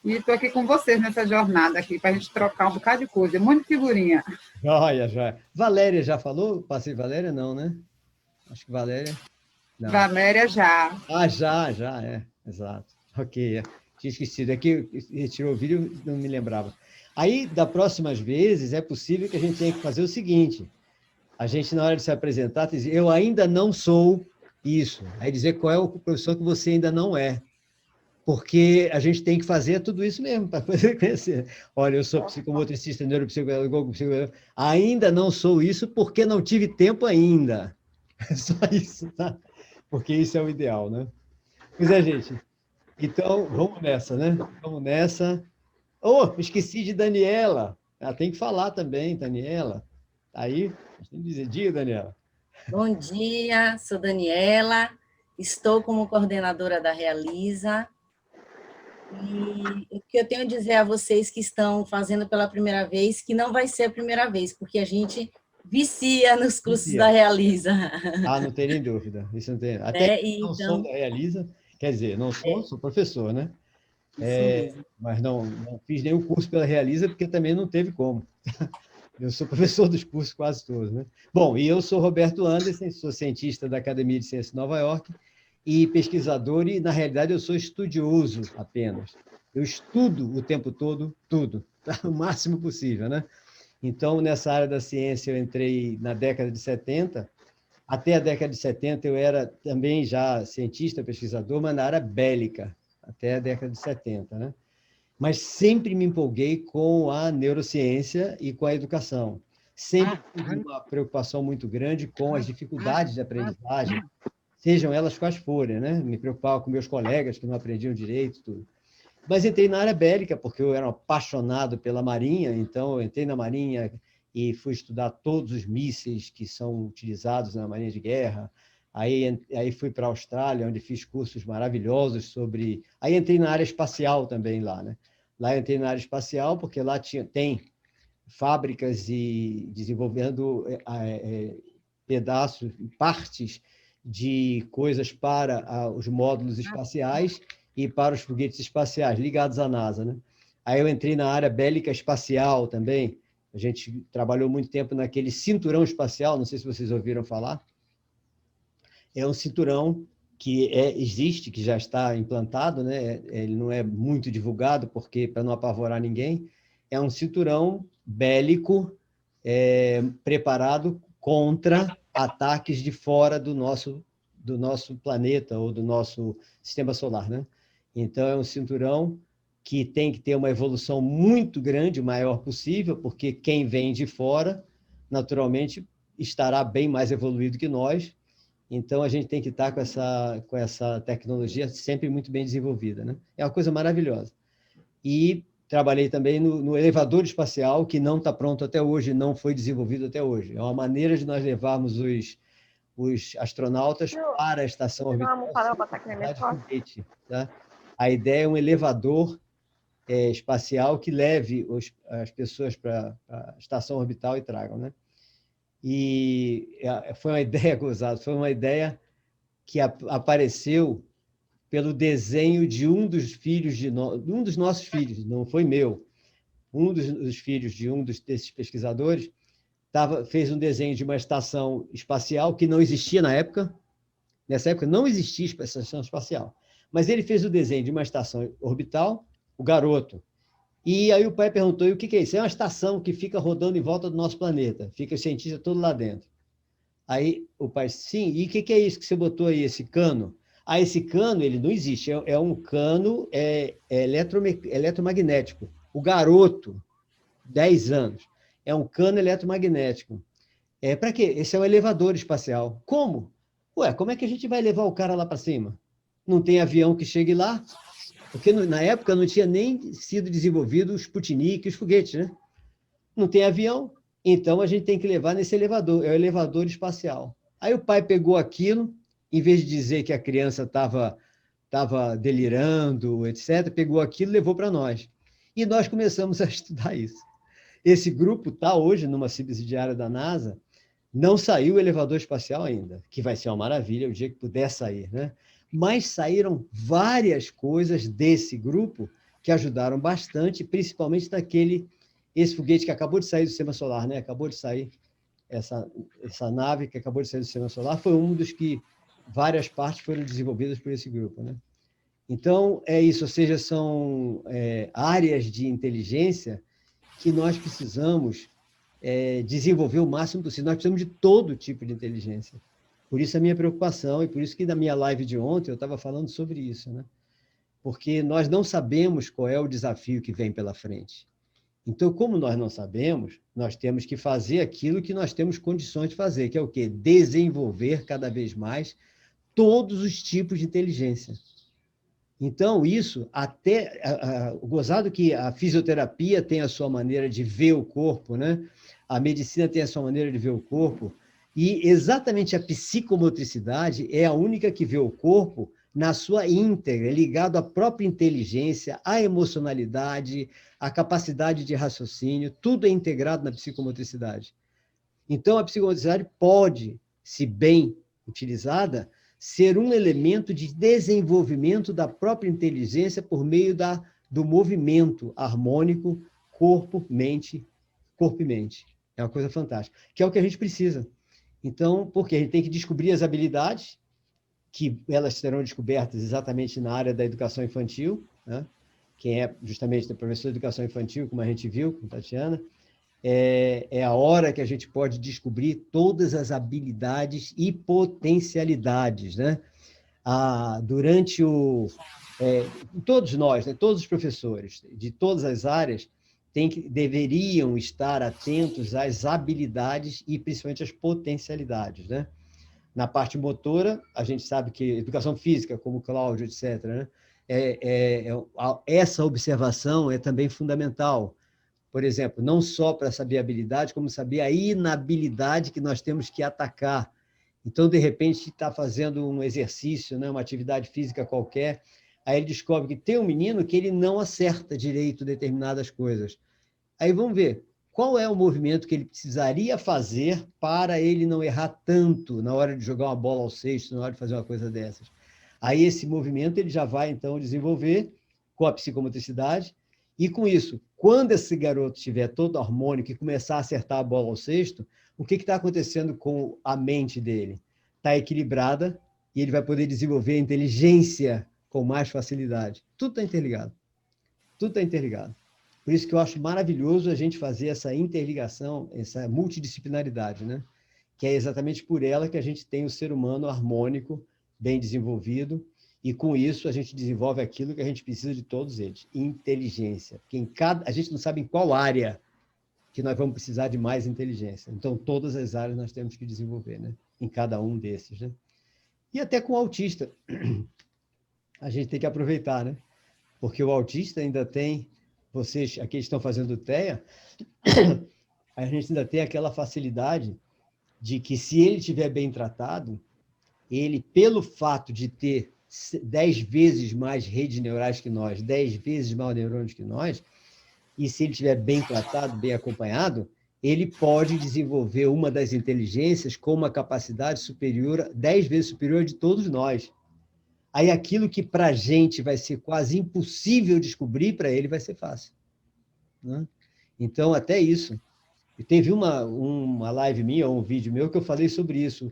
Speaker 2: e estou aqui com vocês nessa jornada aqui, para a gente trocar um bocado de coisa, muita figurinha.
Speaker 1: Olha, já. Valéria já falou? Passei Valéria, não, né? Acho que Valéria... Não.
Speaker 2: Valéria já.
Speaker 1: Ah, já, exato. Ok, tinha esquecido. Aqui retirou o vídeo, não me lembrava. Aí, das próximas vezes, é possível que a gente tenha que fazer o seguinte, a gente, na hora de se apresentar, dizer, eu ainda não sou isso. Aí dizer qual é o professor que você ainda não é. Porque a gente tem que fazer tudo isso mesmo, para poder conhecer. Olha, eu sou psicomotricista, neuropsicopedagogo, ainda não sou isso porque não tive tempo ainda. É só isso, tá? Porque isso é o ideal, né? Pois é, gente. Então, vamos nessa, né? Vamos nessa. Oh, esqueci de Daniela. Ela tem que falar também, Daniela. Tá aí? Tem que dizer, diga, Daniela.
Speaker 12: Bom dia, sou Daniela, estou como coordenadora da Realiza. E o que eu tenho a dizer a vocês que estão fazendo pela primeira vez, que não vai ser a primeira vez, porque a gente vicia nos cursos da Realiza.
Speaker 1: Ah, não tem nem dúvida. Isso não tem. Até não sou da Realiza, quer dizer, não sou, sou professor, né? Mas não fiz nenhum curso pela Realiza, porque também não teve como. Eu sou professor dos cursos quase todos, né? Bom, e eu sou Roberto Anderson, sou cientista da Academia de Ciências de Nova York e pesquisador, e, na realidade, eu sou estudioso apenas. Eu estudo o tempo todo tudo, tá? O máximo possível, né? Então, nessa área da ciência, eu entrei na década de 70. Até a década de 70, eu era também já cientista, pesquisador, mas na área bélica, até a década de 70, né? Mas sempre me empolguei com a neurociência e com a educação. Sempre tive uma preocupação muito grande com as dificuldades de aprendizagem, sejam elas quais forem, né? Me preocupava com meus colegas que não aprendiam direito, tudo. Mas entrei na área bélica, porque eu era um apaixonado pela Marinha, então eu entrei na Marinha e fui estudar todos os mísseis que são utilizados na Marinha de Guerra. Aí fui para a Austrália, onde fiz cursos maravilhosos sobre... Aí entrei na área espacial também lá, né? Lá eu entrei na área espacial, porque lá tem fábricas e desenvolvendo pedaços, partes de coisas para os módulos espaciais e para os foguetes espaciais, ligados à NASA, né? Aí eu entrei na área bélica espacial também. A gente trabalhou muito tempo naquele cinturão espacial, não sei se vocês ouviram falar. É um cinturão que existe, que já está implantado, né? Ele não é muito divulgado, porque para não apavorar ninguém. É um cinturão bélico preparado contra ataques de fora do nosso planeta ou do nosso sistema solar, né? Então, é um cinturão que tem que ter uma evolução muito grande, o maior possível, porque quem vem de fora, naturalmente, estará bem mais evoluído que nós. Então, a gente tem que estar com essa tecnologia sempre muito bem desenvolvida, né? É uma coisa maravilhosa. E trabalhei também no elevador espacial, que não está pronto até hoje, não foi desenvolvido até hoje. É uma maneira de nós levarmos os astronautas para a estação orbital. Tá? A ideia é um elevador espacial que leve as pessoas para a estação orbital e tragam, né? E foi uma ideia gozada, foi uma ideia que apareceu pelo desenho de um dos filhos um dos nossos filhos, não foi meu. Um dos filhos de desses pesquisadores fez um desenho de uma estação espacial que não existia na época. Nessa época não existia estação espacial. Mas ele fez o desenho de uma estação orbital, o garoto. E aí o pai perguntou, e o que é isso? É uma estação que fica rodando em volta do nosso planeta. Fica o cientista todo lá dentro. Aí o pai, sim, e o que é isso que você botou aí, esse cano? Ah, esse cano, ele não existe, é um cano eletromagnético. O garoto, 10 anos, é um cano eletromagnético. Para quê? Esse é um elevador espacial. Como? Ué, como é que a gente vai levar o cara lá para cima? Não tem avião que chegue lá? Porque na época não tinha nem sido desenvolvido o Sputnik, os foguetes, né? Não tem avião, então a gente tem que levar nesse elevador, é o elevador espacial. Aí o pai pegou aquilo, em vez de dizer que a criança estava delirando, etc., pegou aquilo e levou para nós. E nós começamos a estudar isso. Esse grupo está hoje numa subsidiária da NASA, não saiu o elevador espacial ainda, que vai ser uma maravilha o dia que puder sair, né? Mas saíram várias coisas desse grupo que ajudaram bastante, principalmente esse foguete que acabou de sair do sistema solar, né? Acabou de sair, essa nave que acabou de sair do sistema solar, foi um dos que várias partes foram desenvolvidas por esse grupo, né? Então, é isso, ou seja, são áreas de inteligência que nós precisamos desenvolver o máximo possível. Nós precisamos de todo tipo de inteligência. Por isso a minha preocupação, e por isso que na minha live de ontem eu estava falando sobre isso, né? Porque nós não sabemos qual é o desafio que vem pela frente. Então, como nós não sabemos, nós temos que fazer aquilo que nós temos condições de fazer, que é o quê? Desenvolver cada vez mais todos os tipos de inteligência. Então, isso, gozado que a fisioterapia tem a sua maneira de ver o corpo, né? A medicina tem a sua maneira de ver o corpo, e exatamente a psicomotricidade é a única que vê o corpo na sua íntegra, ligado à própria inteligência, à emocionalidade, à capacidade de raciocínio, tudo é integrado na psicomotricidade. Então, a psicomotricidade pode, se bem utilizada, ser um elemento de desenvolvimento da própria inteligência por meio do movimento harmônico corpo-mente. É uma coisa fantástica, que é o que a gente precisa. Então, porque a gente tem que descobrir as habilidades, que elas serão descobertas exatamente na área da educação infantil, né? Quem é justamente o professor de educação infantil, como a gente viu com a Tatiana, é a hora que a gente pode descobrir todas as habilidades e potencialidades, né? Durante todos nós, né? Todos os professores de todas as áreas deveriam estar atentos às habilidades e principalmente às potencialidades, né? Na parte motora, a gente sabe que educação física, como o Cláudio, etc., né? Essa observação é também fundamental. Por exemplo, não só para saber a habilidade, como saber a inabilidade que nós temos que atacar. Então, de repente, está fazendo um exercício, né, uma atividade física qualquer, aí ele descobre que tem um menino que ele não acerta direito determinadas coisas. Aí vamos ver qual é o movimento que ele precisaria fazer para ele não errar tanto na hora de jogar uma bola ao cesto, na hora de fazer uma coisa dessas. Aí esse movimento ele já vai, então, desenvolver com a psicomotricidade, e com isso, quando esse garoto estiver todo harmônico e começar a acertar a bola ao cesto, o que está acontecendo com a mente dele? Está equilibrada e ele vai poder desenvolver a inteligência com mais facilidade. Tudo está interligado. Tudo está interligado. Por isso que eu acho maravilhoso a gente fazer essa interligação, essa multidisciplinaridade, né? Que é exatamente por ela que a gente tem o ser humano harmônico, bem desenvolvido, e com isso a gente desenvolve aquilo que a gente precisa de todos eles, inteligência. Porque a gente não sabe em qual área que nós vamos precisar de mais inteligência. Então, todas as áreas nós temos que desenvolver, né? Em cada um desses, né? E até com o autista, a gente tem que aproveitar, né? Porque o autista ainda tem, vocês aqui estão fazendo TEA, a gente ainda tem aquela facilidade de que, se ele estiver bem tratado, ele, pelo fato de ter 10 vezes mais redes neurais que nós, 10 vezes mais neurônios que nós, e se ele estiver bem tratado, bem acompanhado, ele pode desenvolver uma das inteligências com uma capacidade superior, 10 vezes superior de todos nós. Aí aquilo que para a gente vai ser quase impossível descobrir, para ele vai ser fácil, né? Então, até isso. E teve uma live minha, ou um vídeo meu, que eu falei sobre isso.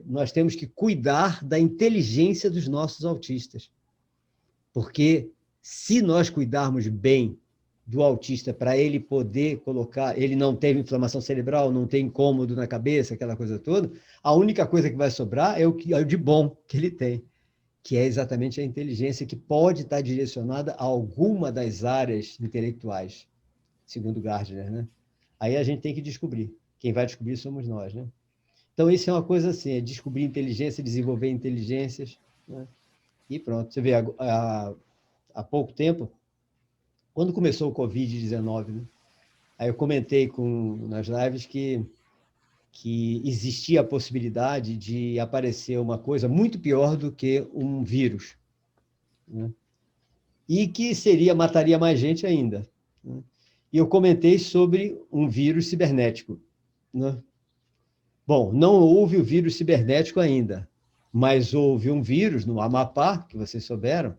Speaker 1: Nós temos que cuidar da inteligência dos nossos autistas. Porque se nós cuidarmos bem do autista para ele poder colocar, ele não teve inflamação cerebral, não tem incômodo na cabeça, aquela coisa toda, a única coisa que vai sobrar é o de bom que ele tem, que é exatamente a inteligência que pode estar direcionada a alguma das áreas intelectuais, segundo Gardner, né? Aí a gente tem que descobrir. Quem vai descobrir somos nós, né? Então, isso é uma coisa assim, é descobrir inteligência, desenvolver inteligências, né? E pronto. Você vê, há pouco tempo, quando começou o Covid-19, né? Aí eu comentei nas lives que existia a possibilidade de aparecer uma coisa muito pior do que um vírus, né? E que mataria mais gente ainda, né? e eu comentei sobre um vírus cibernético, né? Bom, não houve o vírus cibernético ainda, mas houve um vírus no Amapá, que vocês souberam,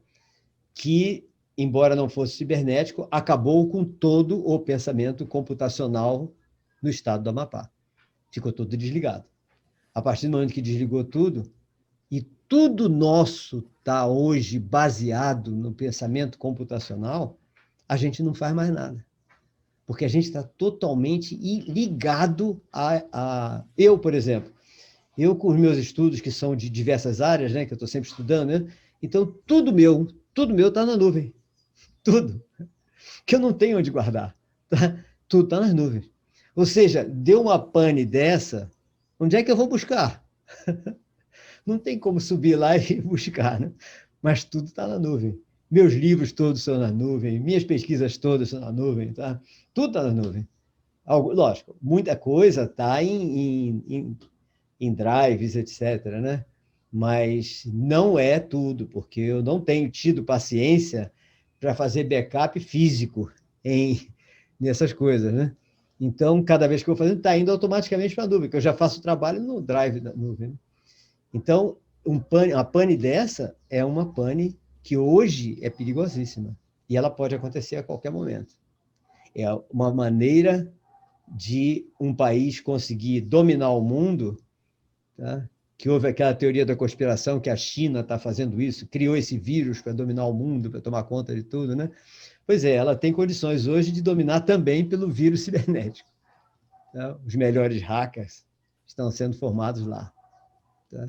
Speaker 1: que, embora não fosse cibernético, acabou com todo o pensamento computacional no estado do Amapá. Ficou tudo desligado. A partir do momento que desligou tudo, e tudo nosso está hoje baseado no pensamento computacional, a gente não faz mais nada. Porque a gente está totalmente ligado a... Eu, por exemplo, eu com os meus estudos, que são de diversas áreas, né, que eu estou sempre estudando, né, então tudo meu está na nuvem. Tudo. Que eu não tenho onde guardar. Tá? Tudo está nas nuvens. Ou seja, deu uma pane dessa, onde é que eu vou buscar? Não tem como subir lá e buscar, né? Mas tudo está na nuvem. Meus livros todos estão na nuvem, minhas pesquisas todas estão na nuvem, tá? Tudo está na nuvem. Lógico, muita coisa está em drives, etc., né? Mas não é tudo, porque eu não tenho tido paciência para fazer backup físico nessas coisas, né? Então, cada vez que eu vou fazendo, está indo automaticamente para a nuvem, que eu já faço o trabalho no drive da nuvem, né? Então, uma pane dessa é uma pane que hoje é perigosíssima, e ela pode acontecer a qualquer momento. É uma maneira de um país conseguir dominar o mundo, tá? Que houve aquela teoria da conspiração que a China está fazendo isso, criou esse vírus para dominar o mundo, para tomar conta de tudo, né? Pois é, ela tem condições hoje de dominar também pelo vírus cibernético. Tá? Os melhores hackers estão sendo formados lá. Tá?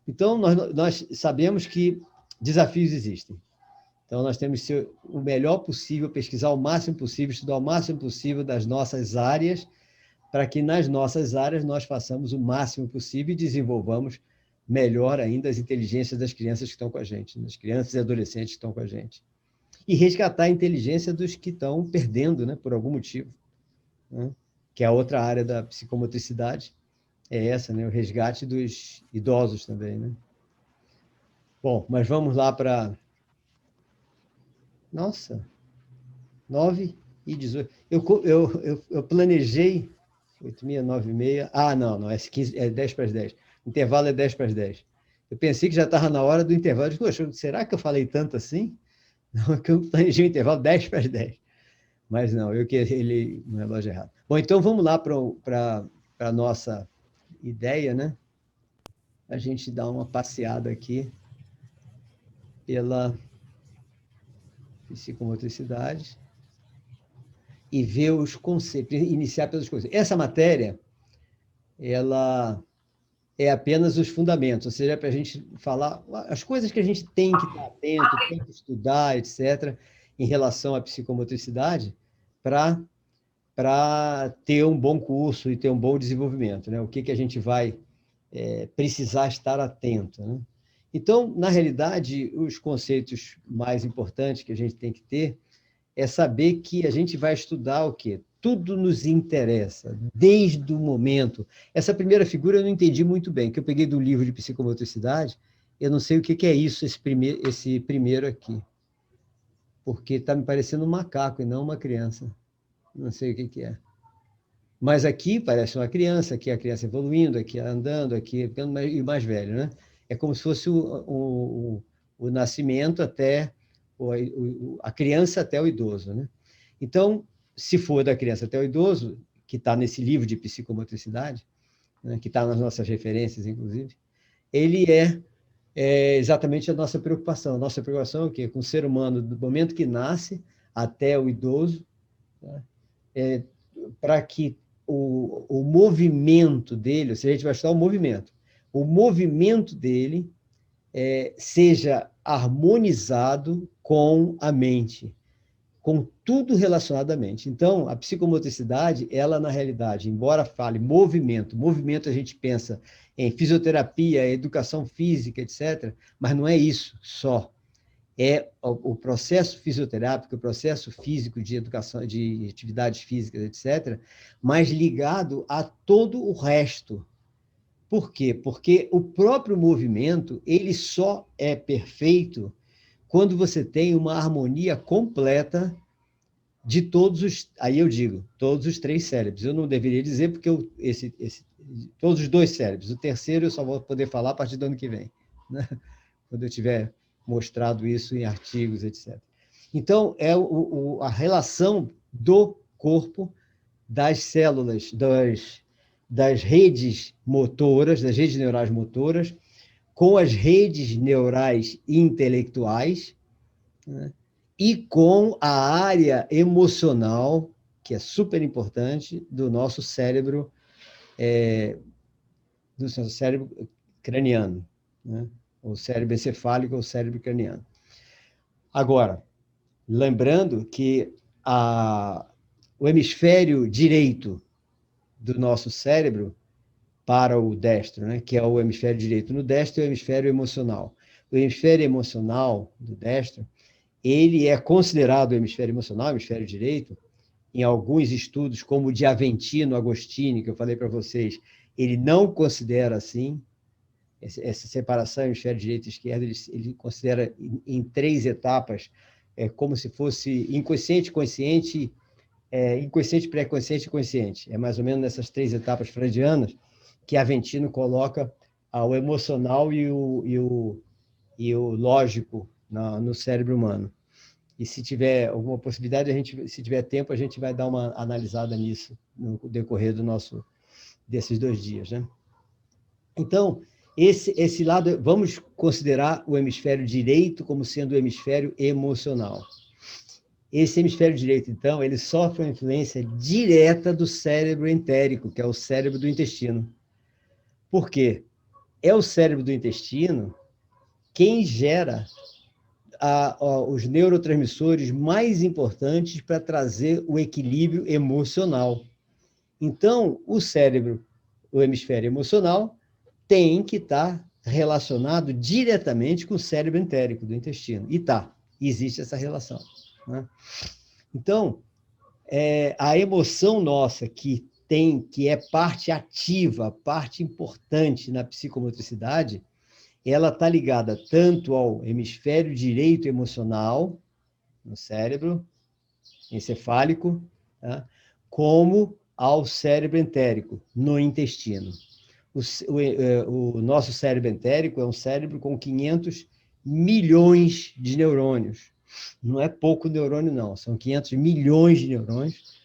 Speaker 1: Então, nós sabemos que desafios existem. Então, nós temos que ser o melhor possível, pesquisar o máximo possível, estudar o máximo possível das nossas áreas, para que nas nossas áreas nós façamos o máximo possível e desenvolvamos melhor ainda as inteligências das crianças que estão com a gente, das crianças e adolescentes que estão com a gente. E resgatar a inteligência dos que estão perdendo, né, por algum motivo, né? Que é a outra área da psicomotricidade, é essa, né, o resgate dos idosos também, né? Bom, mas vamos lá para... Nossa, 9h18. Eu planejei 8h30, 9h30. Ah, não, é 10:10. O intervalo é 10:10. Eu pensei que já estava na hora do intervalo. Poxa, será que eu falei tanto assim? Não, é que eu planejei o intervalo 10:10. Mas não, eu que ele no relógio errado. Bom, então vamos lá para a nossa ideia, né? A gente dá uma passeada aqui pela psicomotricidade e ver os conceitos, iniciar pelos conceitos. Essa matéria, ela é apenas os fundamentos, ou seja, para a gente falar as coisas que a gente tem que estar atento, tem que estudar, etc., em relação à psicomotricidade, para ter um bom curso e ter um bom desenvolvimento, né? O que a gente vai precisar estar atento, né? Então, na realidade, os conceitos mais importantes que a gente tem que ter é saber que a gente vai estudar o quê? Tudo nos interessa, desde o momento. Essa primeira figura eu não entendi muito bem, que eu peguei do livro de psicomotricidade, eu não sei o que é isso, esse primeiro aqui, porque está me parecendo um macaco e não uma criança. Não sei o que é. Mas aqui parece uma criança, aqui a criança evoluindo, aqui andando, aqui ficando mais velho, né? É como se fosse o nascimento até a criança até o idoso, né? Então, se for da criança até o idoso, que está nesse livro de psicomotricidade, né, que está nas nossas referências, inclusive, ele é exatamente a nossa preocupação. A nossa preocupação é o quê? Com o ser humano, do momento que nasce até o idoso, tá? Para que o movimento dele, ou seja, a gente vai estudar o movimento dele seja harmonizado com a mente, com tudo relacionado à mente. Então, a psicomotricidade, ela, na realidade, embora fale movimento a gente pensa em fisioterapia, educação física, etc., mas não é isso só. É o processo fisioterápico, o processo físico de educação, de atividades físicas, etc., mas ligado a todo o resto. Por quê? Porque o próprio movimento, ele só é perfeito quando você tem uma harmonia completa de todos os, aí eu digo, todos os 3 cérebros. Eu não deveria dizer, porque todos os 2 cérebros. O terceiro eu só vou poder falar a partir do ano que vem, né? Quando eu tiver mostrado isso em artigos, etc. Então, é a relação do corpo, das células, das redes motoras, das redes neurais motoras, com as redes neurais intelectuais, né? E com a área emocional, que é super importante, do nosso cérebro, craniano, né? O cérebro encefálico ou o cérebro craniano. Agora, lembrando que o hemisfério direito do nosso cérebro para o destro, né, que é o hemisfério direito no destro, é o hemisfério emocional. O hemisfério emocional do destro, ele é considerado o hemisfério emocional, o hemisfério direito, em alguns estudos, como o de Aventino Agostini, que eu falei para vocês, ele não considera assim, essa separação hemisfério direito e esquerdo, ele considera em 3 etapas, como se fosse inconsciente, consciente, inconsciente, pré-consciente e consciente. É mais ou menos nessas 3 etapas freudianas que Aventino coloca o emocional e o lógico no cérebro humano. E se tiver alguma possibilidade, se tiver tempo, a gente vai dar uma analisada nisso no decorrer desses 2 dias, né? Então, esse lado, vamos considerar o hemisfério direito como sendo o hemisfério emocional. Esse hemisfério direito, então, ele sofre uma influência direta do cérebro entérico, que é o cérebro do intestino. Por quê? É o cérebro do intestino quem gera os neurotransmissores mais importantes para trazer o equilíbrio emocional. Então, o cérebro, o hemisfério emocional, tem que estar relacionado diretamente com o cérebro entérico do intestino. E existe essa relação, né? Então, a emoção nossa, que é parte ativa, parte importante na psicomotricidade, ela está ligada tanto ao hemisfério direito emocional, no cérebro encefálico, tá? Como ao cérebro entérico, no intestino. O nosso cérebro entérico é um cérebro com 500 milhões de neurônios. Não é pouco neurônio, não. São 500 milhões de neurônios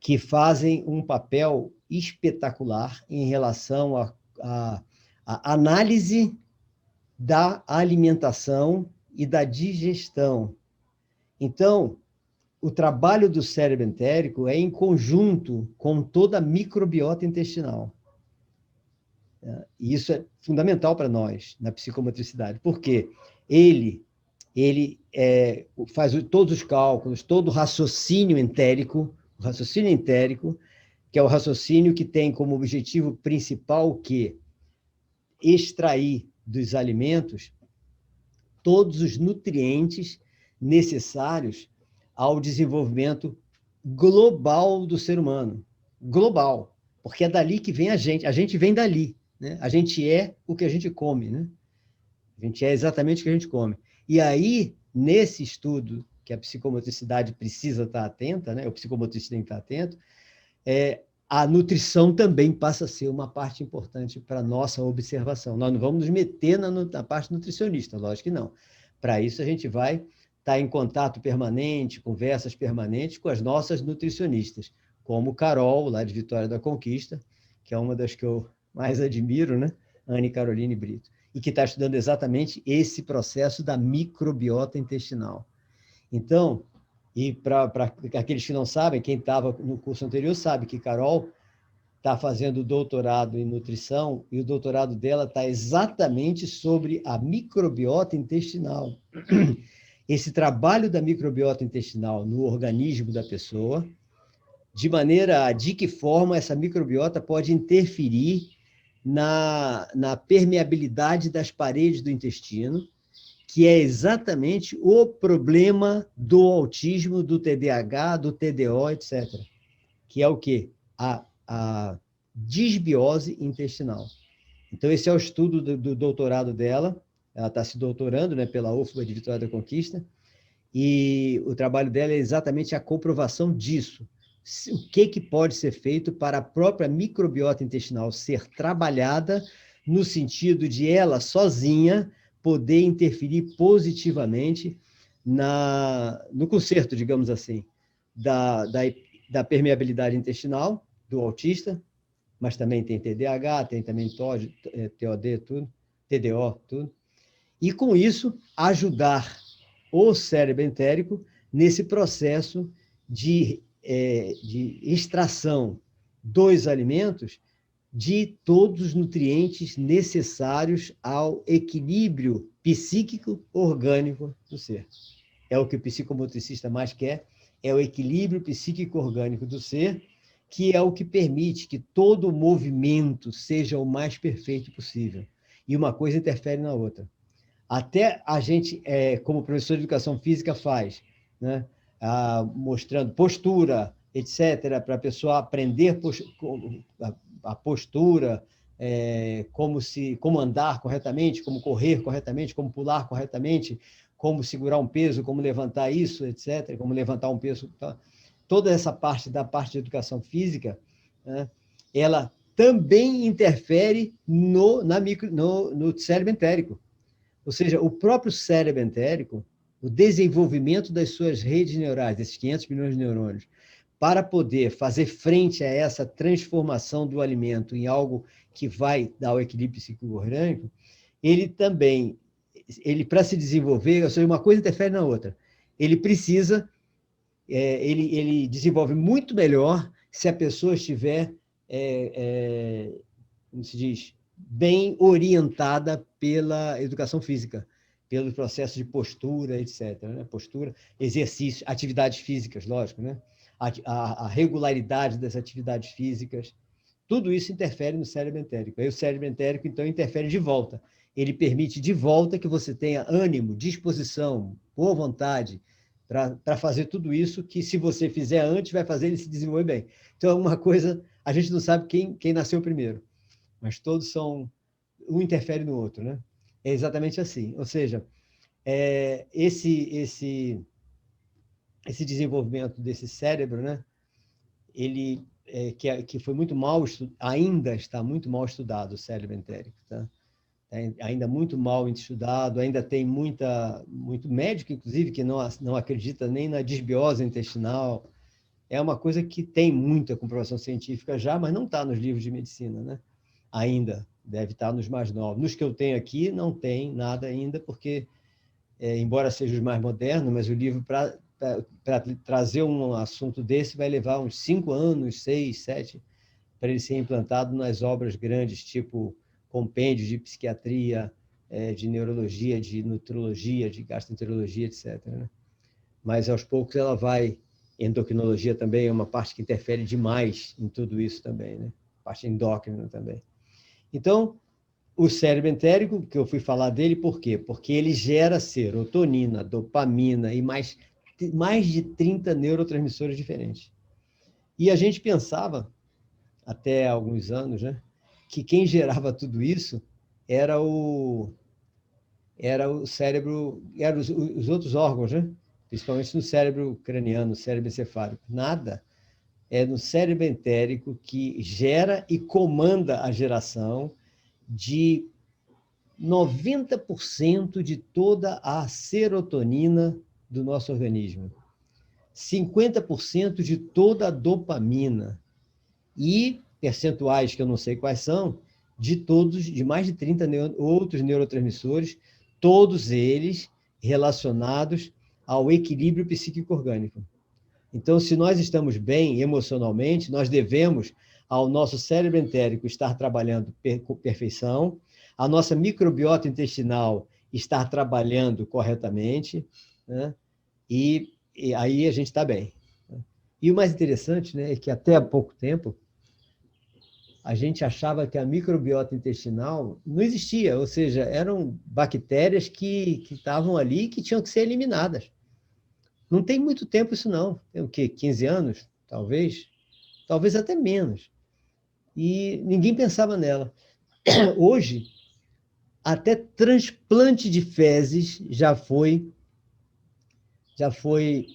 Speaker 1: que fazem um papel espetacular em relação à análise da alimentação e da digestão. Então, o trabalho do cérebro entérico é em conjunto com toda a microbiota intestinal. E isso é fundamental para nós, na psicomotricidade, porque ele faz todos os cálculos, todo o raciocínio entérico, que é o raciocínio que tem como objetivo principal o quê? Extrair dos alimentos todos os nutrientes necessários ao desenvolvimento global do ser humano. Global, porque é dali que vem a gente vem dali, né? A gente é o que a gente come, né? A gente é exatamente o que a gente come. E aí, nesse estudo, que a psicomotricidade precisa estar atenta, né? O psicomotricista tem que estar atento, a nutrição também passa a ser uma parte importante para a nossa observação. Nós não vamos nos meter na parte nutricionista, lógico que não. Para isso, a gente vai estar em contato permanente, conversas permanentes com as nossas nutricionistas, como Carol, lá de Vitória da Conquista, que é uma das que eu mais admiro, né? Anne Caroline Brito, e que está estudando exatamente esse processo da microbiota intestinal. Então, e para aqueles que não sabem, quem estava no curso anterior sabe que Carol está fazendo doutorado em nutrição, e o doutorado dela está exatamente sobre a microbiota intestinal. Esse trabalho da microbiota intestinal no organismo da pessoa, de que forma essa microbiota pode interferir na permeabilidade das paredes do intestino, que é exatamente o problema do autismo, do TDAH, do TDO, etc. Que é o quê? A disbiose intestinal. Então, esse é o estudo do doutorado dela. Ela está se doutorando, né, pela UFBA de Vitória da Conquista, E o trabalho dela é exatamente a comprovação disso. O que pode ser feito para a própria microbiota intestinal ser trabalhada no sentido de ela, sozinha, poder interferir positivamente no conserto, digamos assim, da permeabilidade intestinal do autista, mas também tem TDAH, tem também TOD, TDO, tudo. E, com isso, ajudar o cérebro entérico nesse processo de extração dos alimentos de todos os nutrientes necessários ao equilíbrio psíquico orgânico do ser. É o que o psicomotricista mais quer, é o equilíbrio psíquico orgânico do ser, que é o que permite que todo o movimento seja o mais perfeito possível. E uma coisa interfere na outra. Até a gente, como professor de educação física, faz, né? Mostrando postura, etc., para a pessoa aprender a postura, como andar corretamente, como correr corretamente, como pular corretamente, como segurar um peso, como levantar isso, etc., como levantar um peso. Toda essa parte da parte de educação física, né, ela também interfere no cérebro entérico. Ou seja, o próprio cérebro entérico, o desenvolvimento das suas redes neurais, desses 500 milhões de neurônios, para poder fazer frente a essa transformação do alimento em algo que vai dar o equilíbrio psíquico-orgânico, ele também, para se desenvolver, ou seja, uma coisa interfere na outra. Ele precisa, ele desenvolve muito melhor se a pessoa estiver, como se diz, bem orientada pela educação física, pelo processo de postura, etc., né? Postura, exercício, atividades físicas, lógico, né? A regularidade das atividades físicas, tudo isso interfere no cérebro entérico. Aí o cérebro entérico, então, interfere de volta. Ele permite de volta que você tenha ânimo, disposição, boa vontade para fazer tudo isso que, se você fizer antes, vai fazer ele se desenvolver bem. Então, é uma coisa, a gente não sabe quem nasceu primeiro, mas todos são, um interfere no outro, né? É exatamente assim. Ou seja, esse desenvolvimento desse cérebro, né? Ele que foi muito mal ainda está muito mal estudado, o cérebro entérico, tá? Ainda muito mal estudado, ainda tem muito médico, inclusive, que não acredita nem na disbiose intestinal. É uma coisa que tem muita comprovação científica já, mas não está nos livros de medicina, né? Ainda, deve estar nos mais novos. Nos que eu tenho aqui, não tem nada ainda, porque, embora seja os mais modernos, mas o livro, para trazer um assunto desse, vai levar uns 5 anos, 6, 7, para ele ser implantado nas obras grandes, tipo compêndios de psiquiatria, de neurologia, de nutrologia, de gastroenterologia, etc., né? Mas, aos poucos, ela vai... Endocrinologia também é uma parte que interfere demais em tudo isso também, né? Parte endócrina também. Então, o cérebro entérico, que eu fui falar dele, por quê? Porque ele gera serotonina, dopamina e mais de 30 neurotransmissores diferentes. E a gente pensava, até há alguns anos, né, que quem gerava tudo isso era o cérebro, eram os outros órgãos, né? Principalmente no cérebro craniano, no cérebro encefálico. Nada. É no cérebro entérico que gera e comanda a geração de 90% de toda a serotonina do nosso organismo, 50% de toda a dopamina e percentuais que eu não sei quais são, de mais de 30 outros neurotransmissores, todos eles relacionados ao equilíbrio psíquico-orgânico. Então, se nós estamos bem emocionalmente, nós devemos ao nosso cérebro entérico estar trabalhando com perfeição, a nossa microbiota intestinal estar trabalhando corretamente, né? E aí a gente está bem. E o mais interessante, né, é que até há pouco tempo a gente achava que a microbiota intestinal não existia, ou seja, eram bactérias que estavam ali e que tinham que ser eliminadas. Não tem muito tempo isso, não. Tem o quê? 15 anos? Talvez? Talvez até menos. E ninguém pensava nela. Hoje, até transplante de fezes já foi já foi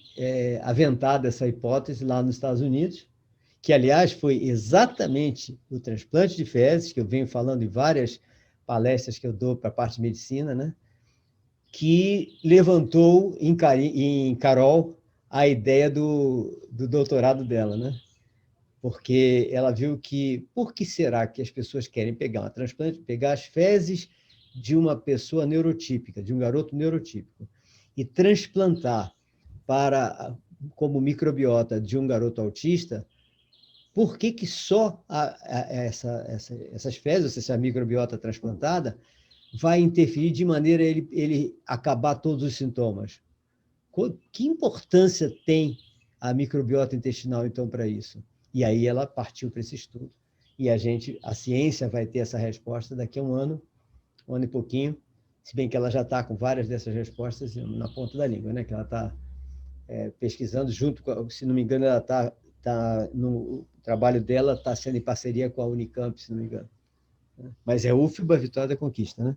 Speaker 1: aventada essa hipótese lá nos Estados Unidos, que, aliás, foi exatamente o transplante de fezes, que eu venho falando em várias palestras que eu dou para a parte de medicina, né? Que levantou em Carol a ideia do doutorado dela, né? Porque ela viu que, por que será que as pessoas querem pegar as fezes de uma pessoa neurotípica, de um garoto neurotípico, e transplantar como microbiota de um garoto autista? Por que só essas fezes, essa microbiota transplantada, vai interferir de maneira a ele acabar todos os sintomas? Que importância tem a microbiota intestinal, então, para isso? E aí ela partiu para esse estudo. E a ciência vai ter essa resposta daqui a um ano e pouquinho, se bem que ela já está com várias dessas respostas na ponta da língua, né? Que ela está pesquisando junto com, se não me engano, ela está no trabalho dela, está sendo em parceria com a Unicamp, se não me engano. Mas é UFBA Vitória da Conquista, né?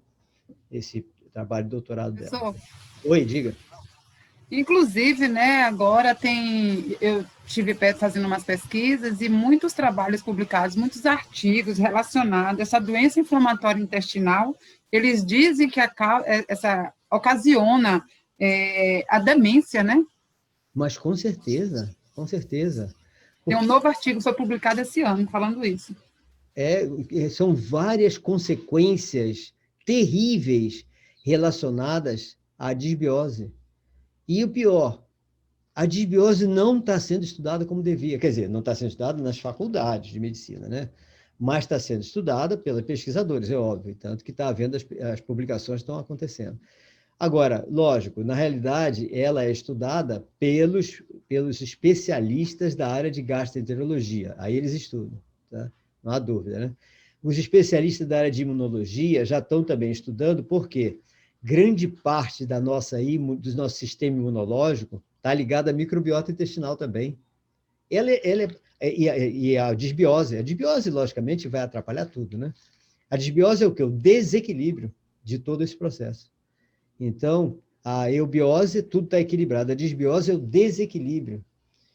Speaker 1: Esse trabalho de doutorado dela. Oi, diga.
Speaker 2: Inclusive, né, agora eu estive fazendo umas pesquisas e muitos trabalhos publicados, muitos artigos relacionados a essa doença inflamatória intestinal, eles dizem que essa ocasiona a demência, né?
Speaker 1: Mas com certeza, com certeza.
Speaker 2: Tem um novo artigo que foi publicado esse ano falando isso.
Speaker 1: São várias consequências terríveis relacionadas à disbiose. E o pior, a disbiose não está sendo estudada como devia. Quer dizer, não está sendo estudada nas faculdades de medicina, né? Mas está sendo estudada pelos pesquisadores, é óbvio, tanto que está havendo as publicações estão acontecendo. Agora, lógico, na realidade, ela é estudada pelos especialistas da área de gastroenterologia. Aí eles estudam, tá? Não há dúvida, né? Os especialistas da área de imunologia já estão também estudando, porque grande parte do nosso sistema imunológico está ligado à microbiota intestinal também. E a disbiose, logicamente, vai atrapalhar tudo, né? A disbiose é o quê? O desequilíbrio de todo esse processo. Então, a eubiose, tudo está equilibrado. A disbiose é o desequilíbrio.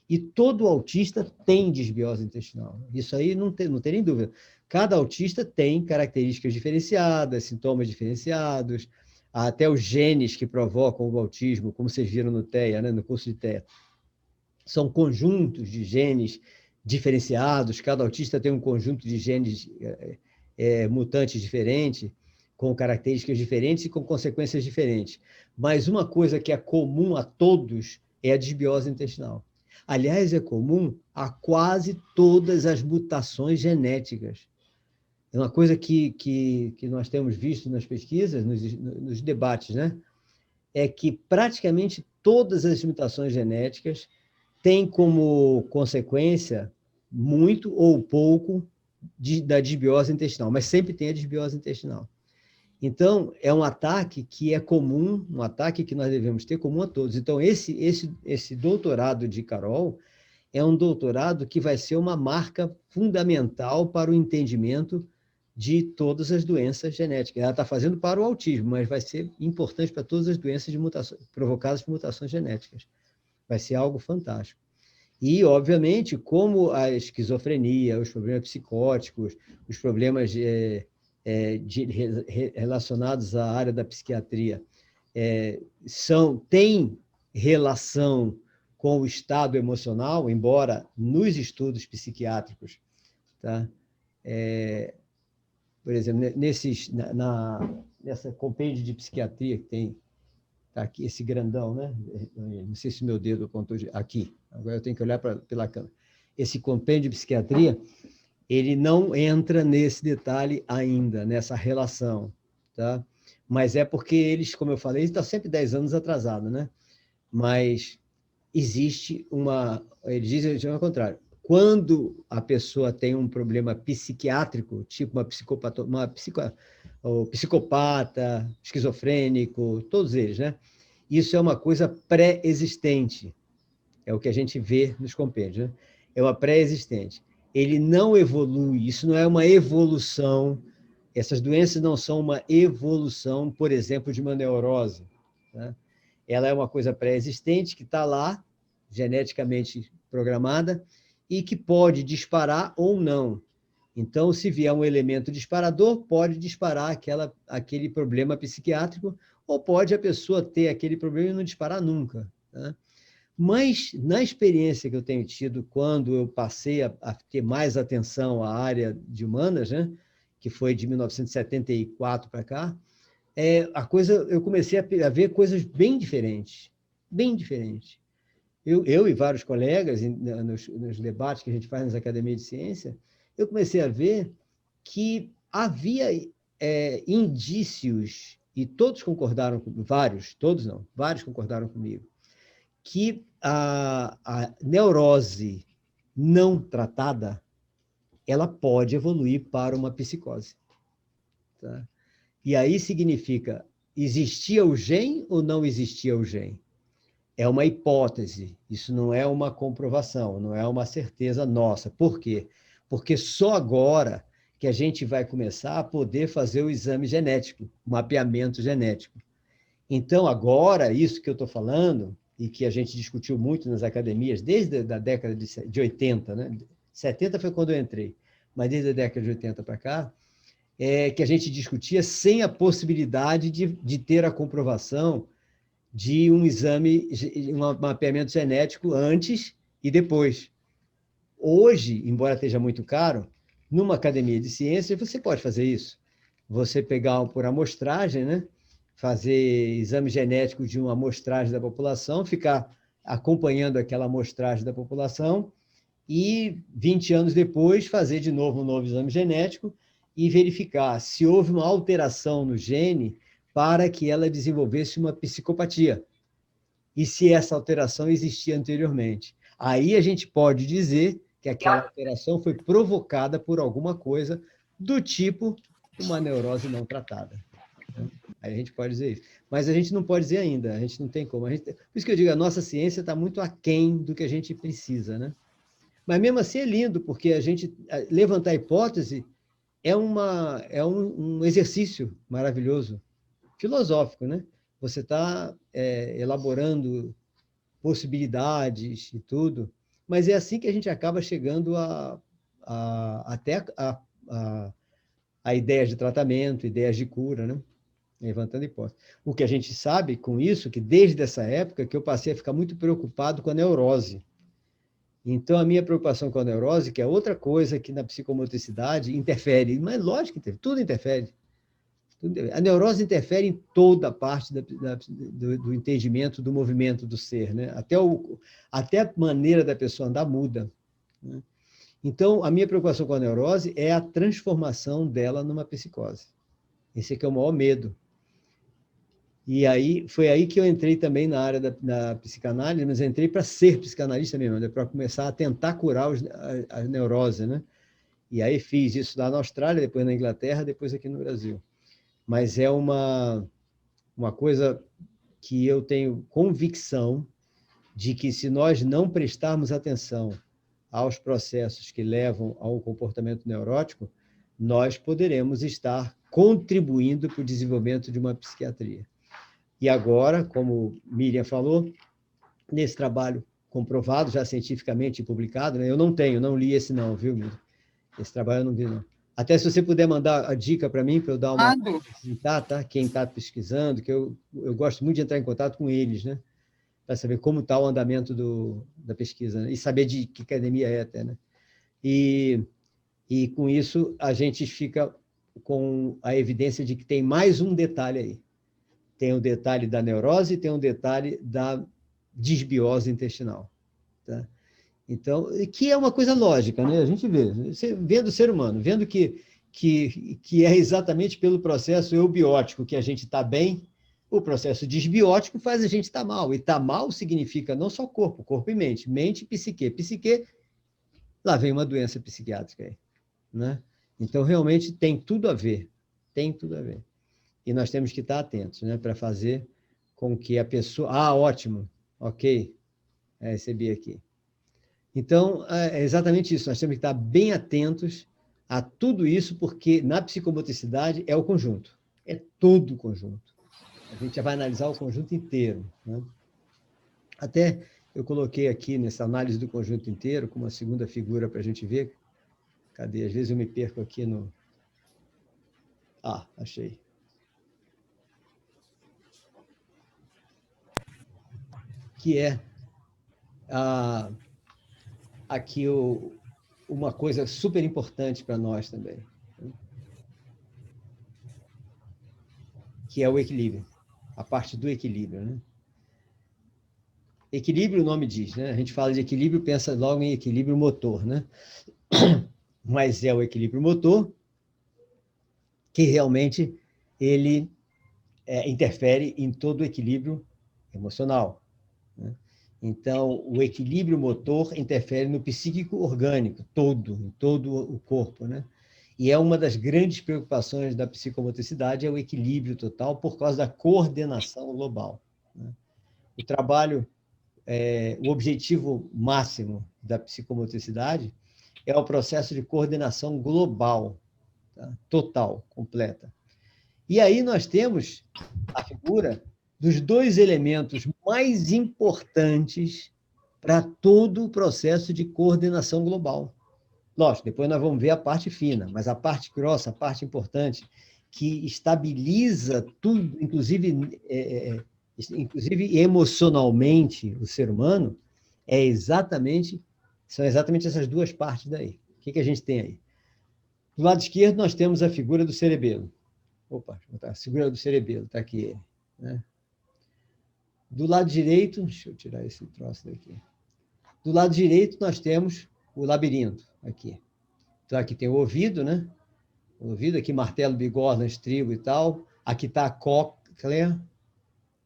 Speaker 1: E todo autista tem disbiose intestinal. Isso aí não tem nem dúvida. Cada autista tem características diferenciadas, sintomas diferenciados, até os genes que provocam o autismo, como vocês viram no TEA, né, no curso de TEA. São conjuntos de genes diferenciados, cada autista tem um conjunto de genes mutantes diferentes, com características diferentes e com consequências diferentes. Mas uma coisa que é comum a todos é a disbiose intestinal. Aliás, é comum a quase todas as mutações genéticas. É uma coisa que nós temos visto nas pesquisas, nos debates, né? É que praticamente todas as mutações genéticas têm como consequência muito ou pouco da disbiose intestinal, mas sempre tem a disbiose intestinal. Então, é um ataque que é comum, um ataque que nós devemos ter comum a todos. Então, esse doutorado de Carol é um doutorado que vai ser uma marca fundamental para o entendimento de todas as doenças genéticas. Ela está fazendo para o autismo, mas vai ser importante para todas as doenças provocadas por mutações genéticas. Vai ser algo fantástico. E, obviamente, como a esquizofrenia, os problemas psicóticos, os problemas relacionados à área da psiquiatria têm relação com o estado emocional, embora nos estudos psiquiátricos, tá? Por exemplo, nessa compêndio de psiquiatria que tem tá aqui, esse grandão, né? Não sei se meu dedo apontou aqui, agora eu tenho que olhar pela câmera. Esse compêndio de psiquiatria, ele não entra nesse detalhe ainda, nessa relação, tá? Mas é porque eles, como eu falei, estão sempre 10 anos atrasados, né? Mas existe eles dizem ao contrário, quando a pessoa tem um problema psiquiátrico, tipo o psicopata, esquizofrênico, todos eles, né? Isso é uma coisa pré-existente, é o que a gente vê nos compêndios, né? É uma pré-existente. Ele não evolui, isso não é uma evolução, essas doenças não são uma evolução, por exemplo, de uma neurose, né? ela é uma coisa pré-existente que está lá, geneticamente programada, e que pode disparar ou não. Então, se vier um elemento disparador, pode disparar aquele problema psiquiátrico, ou pode a pessoa ter aquele problema e não disparar nunca. Tá? Mas, na experiência que eu tenho tido, quando eu passei a ter mais atenção à área de humanas, né, que foi de 1974 para cá, eu comecei a ver coisas bem diferentes, bem diferentes. Eu e vários colegas, nos debates que a gente faz nas academias de ciência, eu comecei a ver que havia indícios, e todos concordaram, vários concordaram comigo, que a neurose não tratada, ela pode evoluir para uma psicose. Tá? E aí significa, existia o gene ou não existia o gene? É uma hipótese, isso não é uma comprovação, não é uma certeza nossa. Por quê? Porque só agora que a gente vai começar a poder fazer o exame genético, o mapeamento genético. Então, agora, isso que eu estou falando, e que a gente discutiu muito nas academias, desde a década de 80, né? 70 foi quando eu entrei, mas desde a década de 80 para cá, que a gente discutia sem a possibilidade de ter a comprovação de um exame, um mapeamento genético antes e depois. Hoje, embora esteja muito caro, numa academia de ciências, você pode fazer isso. Você pegar por amostragem, né? Fazer exame genético de uma amostragem da população, ficar acompanhando aquela amostragem da população e, 20 anos depois, fazer de novo um novo exame genético e verificar se houve uma alteração no gene para que ela desenvolvesse uma psicopatia. E se essa alteração existia anteriormente. Aí a gente pode dizer que aquela alteração foi provocada por alguma coisa do tipo uma neurose não tratada. Aí a gente pode dizer isso. Mas a gente não pode dizer ainda, a gente não tem como. Por isso que eu digo, a nossa ciência está muito aquém do que a gente precisa, né? Mas mesmo assim é lindo, porque a gente levantar hipótese é um exercício maravilhoso, filosófico, né? Você está elaborando possibilidades e tudo, mas é assim que a gente acaba chegando até a ideias de tratamento, ideias de cura, né? Levantando hipóteses. O que a gente sabe com isso, que desde essa época que eu passei a ficar muito preocupado com a neurose. Então, a minha preocupação com a neurose, que é outra coisa que na psicomotricidade interfere, mas lógico que tudo interfere. A neurose interfere em toda a parte do entendimento, do movimento do ser, né? Até a maneira da pessoa andar muda, né? Então, a minha preocupação com a neurose é a transformação dela numa psicose. Esse aqui é o maior medo. E aí, foi aí que eu entrei também na área da psicanálise, mas eu entrei para ser psicanalista mesmo, para começar a tentar curar a neurose, né? E aí fiz isso lá na Austrália, depois na Inglaterra, depois aqui no Brasil. Mas é uma coisa que eu tenho convicção de que, se nós não prestarmos atenção aos processos que levam ao comportamento neurótico, nós poderemos estar contribuindo para o desenvolvimento de uma psiquiatria. E agora, como Miriam falou, nesse trabalho comprovado, já cientificamente publicado, né? Eu não li esse não, viu, Miriam? Esse trabalho eu não vi, não. Até se você puder mandar a dica para mim, para eu dar uma... tá? Quem está pesquisando, que eu gosto muito de entrar em contato com eles, né? Para saber como está o andamento da pesquisa, né? E saber de que academia é até, né? E com isso, a gente fica com a evidência de que tem mais um detalhe aí. Tem um detalhe da neurose e tem um detalhe da disbiose intestinal. Tá? Então, que é uma coisa lógica, né? A gente vendo o ser humano, vendo que é exatamente pelo processo eubiótico que a gente está bem, o processo disbiótico faz a gente estar mal. E estar mal significa não só corpo e mente. Mente e psique. Psique, lá vem uma doença psiquiátrica aí, né? Então, realmente, tem tudo a ver. Tem tudo a ver. E nós temos que estar atentos, né, para fazer com que a pessoa... Ah, ótimo, ok, recebi aqui. Então, é exatamente isso, nós temos que estar bem atentos a tudo isso, porque na psicomotricidade é o conjunto, é todo o conjunto. A gente já vai analisar o conjunto inteiro, né? Até eu coloquei aqui nessa análise do conjunto inteiro, como uma segunda figura para a gente ver. Cadê? Às vezes eu me perco aqui no... Ah, achei. Que é aqui uma coisa super importante para nós também, né? Que é o equilíbrio, a parte do equilíbrio, né? Equilíbrio, o nome diz, né? A gente fala de equilíbrio, pensa logo em equilíbrio motor, né? Mas é o equilíbrio motor que realmente ele interfere em todo o equilíbrio emocional, né? Então, o equilíbrio motor interfere no psíquico orgânico, em todo o corpo, né? E é uma das grandes preocupações da psicomotricidade, é o equilíbrio total por causa da coordenação global, né? O trabalho, o objetivo máximo da psicomotricidade é o processo de coordenação global, tá? Total, completa. E aí nós temos a figura dos dois elementos mais importantes para todo o processo de coordenação global. Lógico, depois nós vamos ver a parte fina, mas a parte grossa, a parte importante, que estabiliza tudo, inclusive emocionalmente, o ser humano, são exatamente essas duas partes daí. O que a gente tem aí? Do lado esquerdo, nós temos a figura do cerebelo. Opa, a figura do cerebelo, está aqui, né? Do lado direito, deixa eu tirar esse troço daqui. Do lado direito, nós temos o labirinto, aqui. Então, aqui tem o ouvido, né? O ouvido, aqui martelo, bigorna, estribo e tal. Aqui está a cóclea,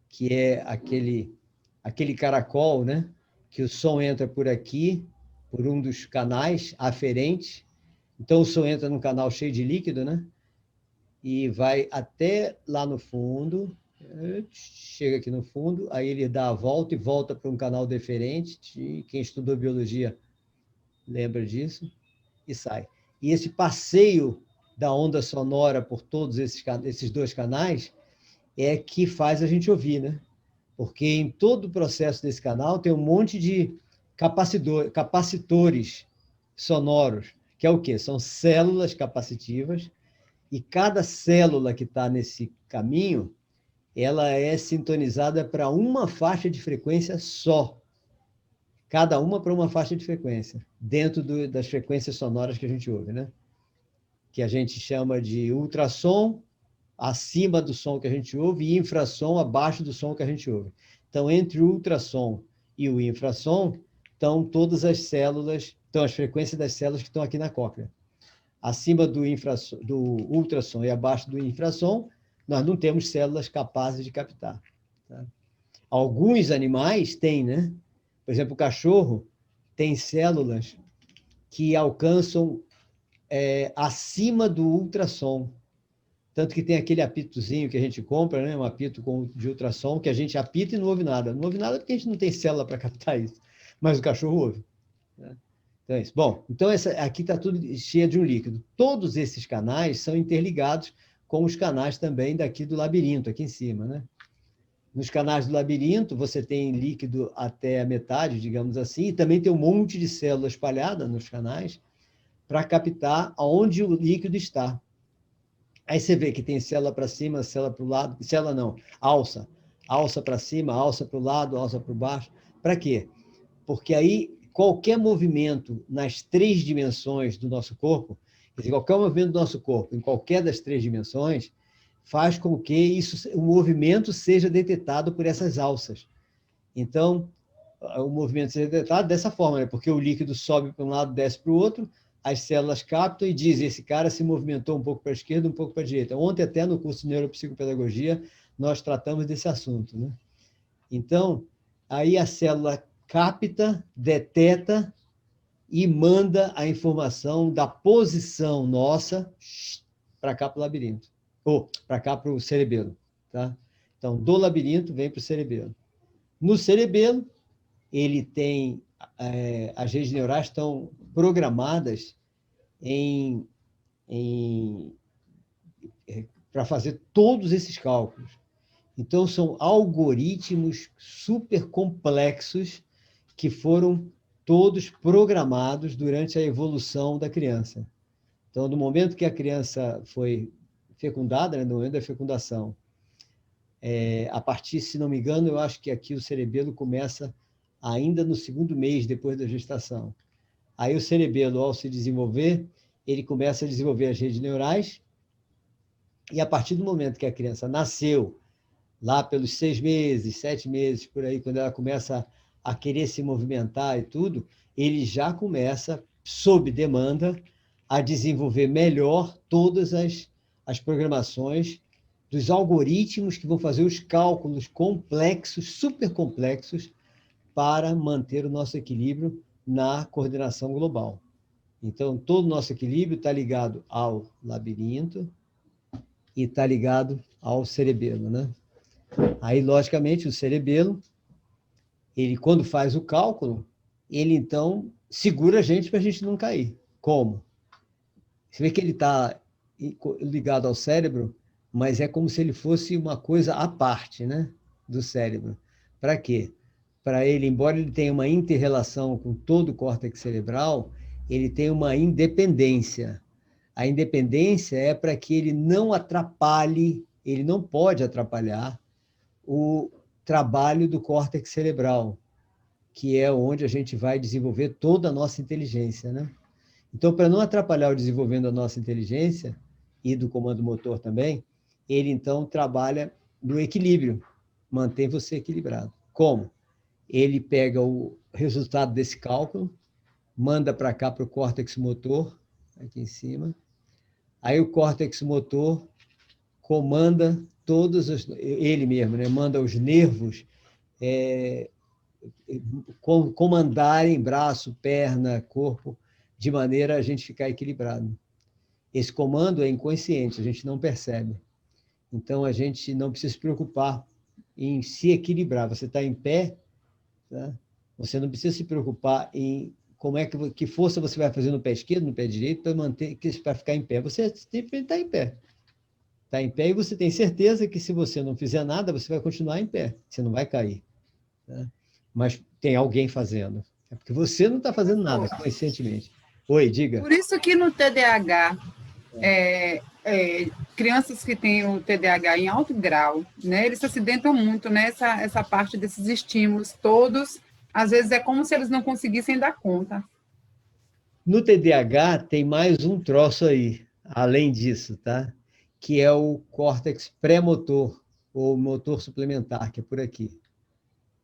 Speaker 1: que é aquele caracol, né? Que o som entra por aqui, por um dos canais aferentes. Então, o som entra num canal cheio de líquido, né? E vai até lá no fundo, chega aqui no fundo, aí ele dá a volta e volta para um canal deferente, quem estudou biologia lembra disso, e sai. E esse passeio da onda sonora por todos esses dois canais é que faz a gente ouvir, né? Porque em todo o processo desse canal tem um monte de capacitores sonoros, que é o quê? São células capacitivas, e cada célula que está nesse caminho, ela é sintonizada para uma faixa de frequência só. Cada uma para uma faixa de frequência, dentro das frequências sonoras que a gente ouve, né? Que a gente chama de ultrassom, acima do som que a gente ouve, e infrassom, abaixo do som que a gente ouve. Então, entre o ultrassom e o infrassom, estão todas as células, estão as frequências das células que estão aqui na cóclea. Acima do ultrassom e abaixo do infrassom, nós não temos células capazes de captar, tá? Alguns animais têm, né? Por exemplo, o cachorro tem células que alcançam acima do ultrassom. Tanto que tem aquele apitozinho que a gente compra, né? Um apito de ultrassom, que a gente apita e não ouve nada. Não ouve nada porque a gente não tem célula para captar isso. Mas o cachorro ouve, né? Então é isso. Bom, então aqui está tudo cheio de um líquido. Todos esses canais são interligados com os canais também daqui do labirinto, aqui em cima, né? Nos canais do labirinto, você tem líquido até a metade, digamos assim, e também tem um monte de célula espalhada nos canais para captar aonde o líquido está. Aí você vê que tem célula para cima, célula para o lado, célula não, alça. Alça para cima, alça para o lado, alça para baixo. Para quê? Porque aí qualquer movimento nas 3 dimensões do nosso corpo, quer dizer, qualquer movimento do nosso corpo, em qualquer das 3 dimensões, faz com que o movimento seja detectado por essas alças. Então, o movimento seja detectado dessa forma, né? Porque o líquido sobe para um lado, desce para o outro, as células captam e dizem, esse cara se movimentou um pouco para a esquerda, um pouco para a direita. Ontem, até no curso de neuropsicopedagogia, nós tratamos desse assunto, né? Então, aí a célula capta, detecta e manda a informação da posição nossa para cá para o labirinto, ou para cá para o cerebelo, tá? Então, do labirinto vem para o cerebelo. No cerebelo, ele tem, as redes neurais estão programadas para fazer todos esses cálculos. Então, são algoritmos super complexos que foram todos programados durante a evolução da criança. Então, no momento que a criança foi fecundada, né, no momento da fecundação, a partir, se não me engano, eu acho que aqui o cerebelo começa ainda no 2º mês depois da gestação. Aí o cerebelo, ao se desenvolver, ele começa a desenvolver as redes neurais, e a partir do momento que a criança nasceu, lá pelos 6 meses, 7 meses, por aí, quando ela começa a querer se movimentar e tudo, ele já começa, sob demanda, a desenvolver melhor todas as programações dos algoritmos que vão fazer os cálculos complexos, super complexos, para manter o nosso equilíbrio na coordenação global. Então, todo o nosso equilíbrio está ligado ao labirinto e está ligado ao cerebelo, né? Aí, logicamente, o cerebelo, ele, quando faz o cálculo, ele, então, segura a gente para a gente não cair. Como? Você vê que ele está ligado ao cérebro, mas é como se ele fosse uma coisa à parte, né, do cérebro. Para quê? Para ele, embora ele tenha uma inter-relação com todo o córtex cerebral, ele tem uma independência. A independência é para que ele não atrapalhe, ele não pode atrapalhar o trabalho do córtex cerebral, que é onde a gente vai desenvolver toda a nossa inteligência, né? Então, para não atrapalhar o desenvolvimento da nossa inteligência e do comando motor também, ele, então, trabalha no equilíbrio, mantém você equilibrado. Como? Ele pega o resultado desse cálculo, manda para cá, para o córtex motor, aqui em cima. Aí o córtex motor comanda todos os... Ele mesmo, né? Manda os nervos comandarem braço, perna, corpo, de maneira a gente ficar equilibrado. Esse comando é inconsciente, a gente não percebe. Então, a gente não precisa se preocupar em se equilibrar. Você está em pé, tá? Você não precisa se preocupar em como é que força você vai fazer no pé esquerdo, no pé direito, para ficar em pé. Você sempre está em pé. Está em pé e você tem certeza que, se você não fizer nada, você vai continuar em pé. Você não vai cair. Tá? Mas tem alguém fazendo. É porque você não está fazendo nada conscientemente. Oi, diga.
Speaker 2: Por isso que no TDAH, crianças que têm o TDAH em alto grau, né, eles se acidentam muito, né, essa parte desses estímulos todos, às vezes é como se eles não conseguissem dar conta.
Speaker 1: No TDAH tem mais um troço aí, além disso, tá? Que é o córtex pré-motor, ou motor suplementar, que é por aqui.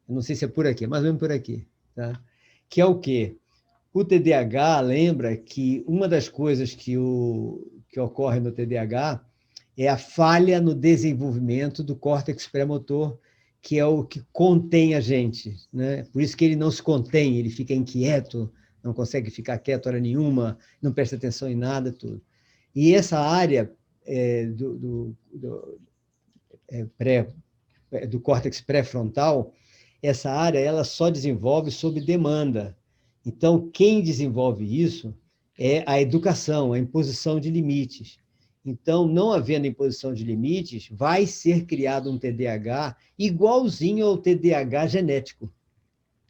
Speaker 1: Eu não sei se é por aqui, é mais ou menos por aqui, tá? Que é o quê? O TDAH, lembra que uma das coisas que ocorre no TDAH é a falha no desenvolvimento do córtex pré-motor, que é o que contém a gente, né? Por isso que ele não se contém, ele fica inquieto, não consegue ficar quieto hora nenhuma, não presta atenção em nada, tudo. E essa área do córtex pré-frontal, essa área ela só desenvolve sob demanda. Então, quem desenvolve isso é a educação, a imposição de limites. Então, não havendo imposição de limites, vai ser criado um TDAH igualzinho ao TDAH genético.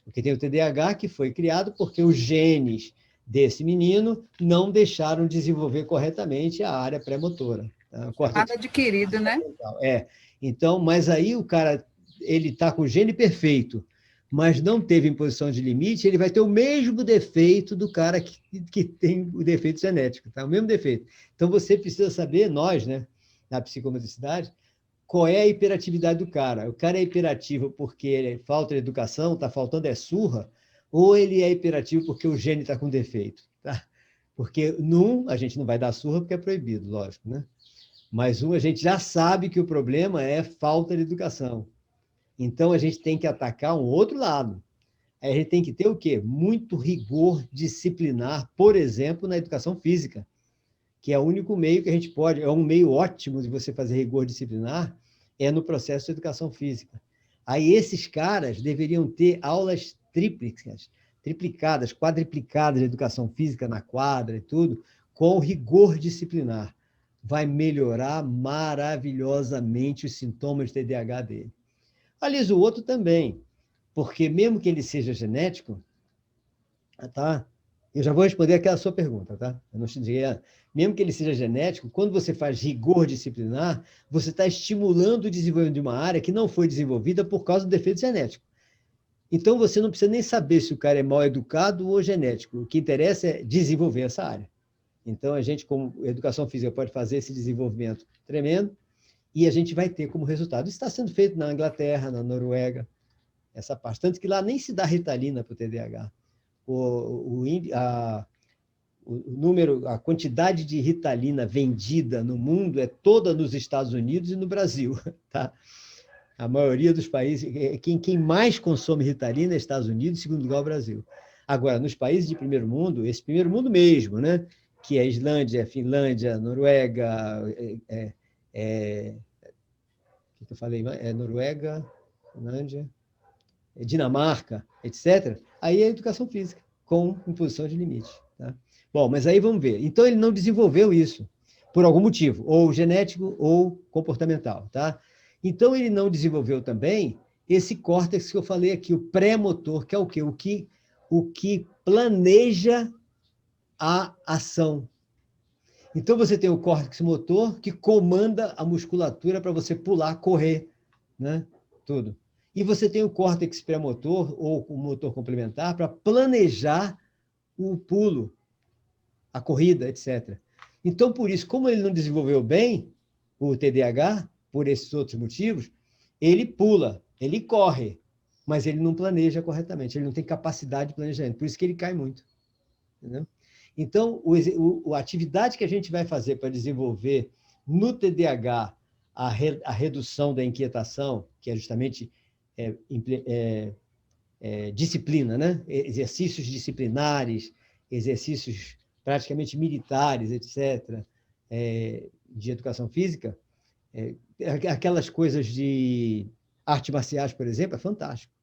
Speaker 1: Porque tem o TDAH que foi criado porque os genes desse menino não deixaram desenvolver corretamente a área pré-motora. Tá?
Speaker 2: Nada adquirido, né?
Speaker 1: Então, mas aí o cara, ele está com o gene perfeito, mas não teve imposição de limite, ele vai ter o mesmo defeito do cara que tem o defeito genético, tá? O mesmo defeito. Então, você precisa saber, nós, né, na psicomotricidade, qual é a hiperatividade do cara. O cara é hiperativo porque falta de educação, está faltando surra, ou ele é hiperativo porque o gene está com defeito, tá? Porque a gente não vai dar surra porque é proibido, lógico, né? Mas a gente já sabe que o problema é falta de educação. Então, a gente tem que atacar um outro lado. Aí a gente tem que ter o quê? Muito rigor disciplinar, por exemplo, na educação física, que é o único meio que a gente pode, é um meio ótimo de você fazer rigor disciplinar, é no processo de educação física. Aí esses caras deveriam ter aulas triplicadas, quadriplicadas de educação física na quadra e tudo, com rigor disciplinar. vai melhorar maravilhosamente os sintomas de TDAH dele. Aliás, o outro também, porque mesmo que ele seja genético, tá? Eu já vou responder aquela sua pergunta, tá? Eu não cheguei a... Mesmo que ele seja genético, quando você faz rigor disciplinar, você está estimulando o desenvolvimento de uma área que não foi desenvolvida por causa do defeito genético. Então, você não precisa nem saber se o cara é mal educado ou genético. O que interessa é desenvolver essa área. Então, a gente, como educação física, pode fazer esse desenvolvimento tremendo e a gente vai ter como resultado. Isso está sendo feito na Inglaterra, na Noruega, essa parte. Tanto que lá nem se dá Ritalina para o TDAH. A quantidade de Ritalina vendida no mundo é toda nos Estados Unidos e no Brasil. Tá? A maioria dos países, quem mais consome Ritalina é Estados Unidos, em segundo lugar o Brasil. Agora, nos países de primeiro mundo, esse primeiro mundo mesmo, né? Que é Islândia, Finlândia, Noruega, o que eu falei? Noruega, Finlândia, Dinamarca, etc. Aí é a educação física, com imposição de limite. Tá? Bom, mas aí vamos ver. Então, ele não desenvolveu isso, por algum motivo, ou genético ou comportamental. Tá? Então, ele não desenvolveu também esse córtex que eu falei aqui, o pré-motor, que é o quê? O que planeja a ação. Então, você tem o córtex motor que comanda a musculatura para você pular, correr, né? Tudo. E você tem o córtex pré-motor, ou o motor complementar, para planejar o pulo, a corrida, etc. Então, por isso, como ele não desenvolveu bem o TDAH, por esses outros motivos, ele pula, ele corre, mas ele não planeja corretamente, ele não tem capacidade de planejamento, por isso que ele cai muito. Entendeu? Então, a atividade que a gente vai fazer para desenvolver no TDAH a redução da inquietação, que é justamente disciplina, né? Exercícios disciplinares, exercícios praticamente militares, etc., de educação física, aquelas coisas de artes marciais, por exemplo, é fantástico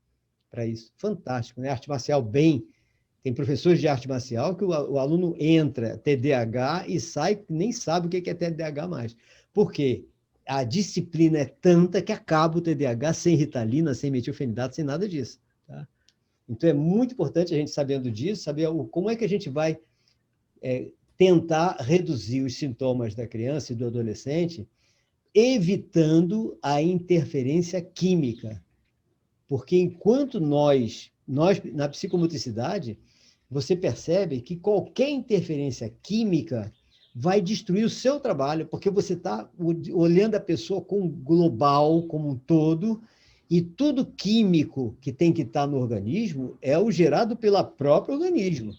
Speaker 1: para isso, fantástico, né? Arte marcial bem... Tem professores de arte marcial que o aluno entra TDAH e sai, nem sabe o que é TDAH mais. Por quê? A disciplina é tanta que acaba o TDAH sem Ritalina, sem metilfenidato, sem nada disso. Tá? Então, é muito importante a gente, sabendo disso, saber como é que a gente vai tentar reduzir os sintomas da criança e do adolescente, evitando a interferência química. Porque enquanto nós na psicomotricidade, você percebe que qualquer interferência química vai destruir o seu trabalho, porque você está olhando a pessoa como global, como um todo, e tudo químico que tem que estar no organismo é o gerado pelo próprio organismo.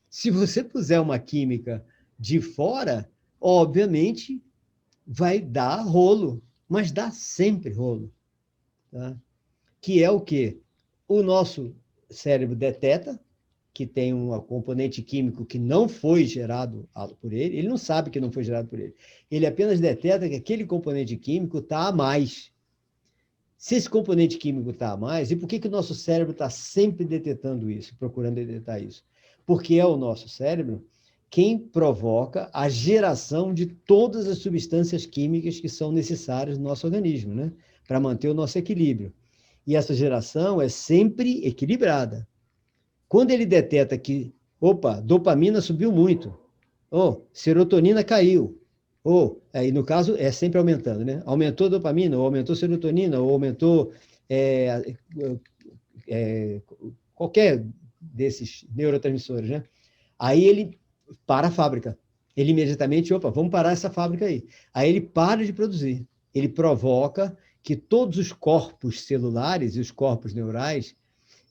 Speaker 1: Se você puser uma química de fora, obviamente vai dar rolo, mas dá sempre rolo. Tá? Que é o quê? O nosso cérebro deteta que tem um componente químico que não foi gerado por ele não sabe que não foi gerado por ele. Ele apenas deteta que aquele componente químico está a mais. Se esse componente químico está a mais, e por que o nosso cérebro está sempre detetando isso, procurando detetar isso? Porque é o nosso cérebro quem provoca a geração de todas as substâncias químicas que são necessárias no nosso organismo, né? Para manter o nosso equilíbrio. E essa geração é sempre equilibrada. Quando ele deteta que, dopamina subiu muito, serotonina caiu, aí no caso é sempre aumentando, né? Aumentou dopamina, ou aumentou serotonina, ou aumentou qualquer desses neurotransmissores, né? Aí ele para a fábrica. Ele imediatamente, vamos parar essa fábrica aí. Aí ele para de produzir. Ele provoca que todos os corpos celulares e os corpos neurais,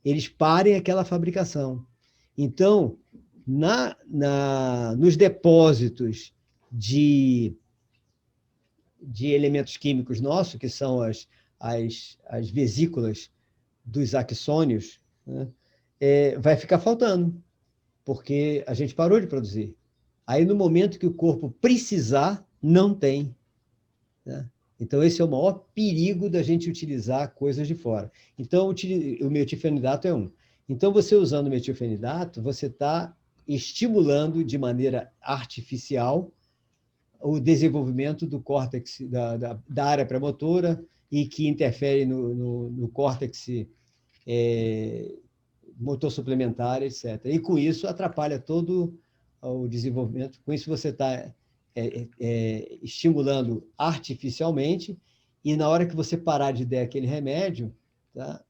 Speaker 1: eles parem aquela fabricação. Então, nos depósitos de elementos químicos nossos, que são as vesículas dos axônios, né, vai ficar faltando, porque a gente parou de produzir. Aí, no momento que o corpo precisar, não tem. Né? Então, esse é o maior perigo da gente utilizar coisas de fora. Então, o metilfenidato é um. Então, você usando o metilfenidato, você está estimulando de maneira artificial o desenvolvimento do córtex, da área premotora, e que interfere no córtex motor suplementar, etc. E, com isso, atrapalha todo o desenvolvimento. Com isso, você está estimulando artificialmente, e na hora que você parar de dar aquele remédio, tá,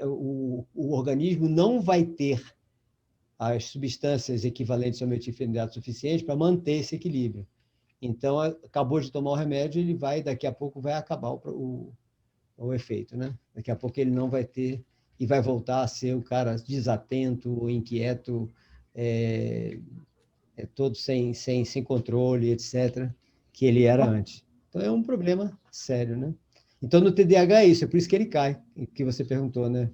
Speaker 1: o organismo não vai ter as substâncias equivalentes ao metilfenidato suficiente para manter esse equilíbrio. Então, acabou de tomar o remédio, ele vai, daqui a pouco, vai acabar o efeito, né? Daqui a pouco ele não vai ter, e vai voltar a ser o cara desatento, inquieto, todo sem controle, etc., que ele era antes. Então, é um problema sério, né? Então, no TDAH é isso, é por isso que ele cai, que você perguntou, né?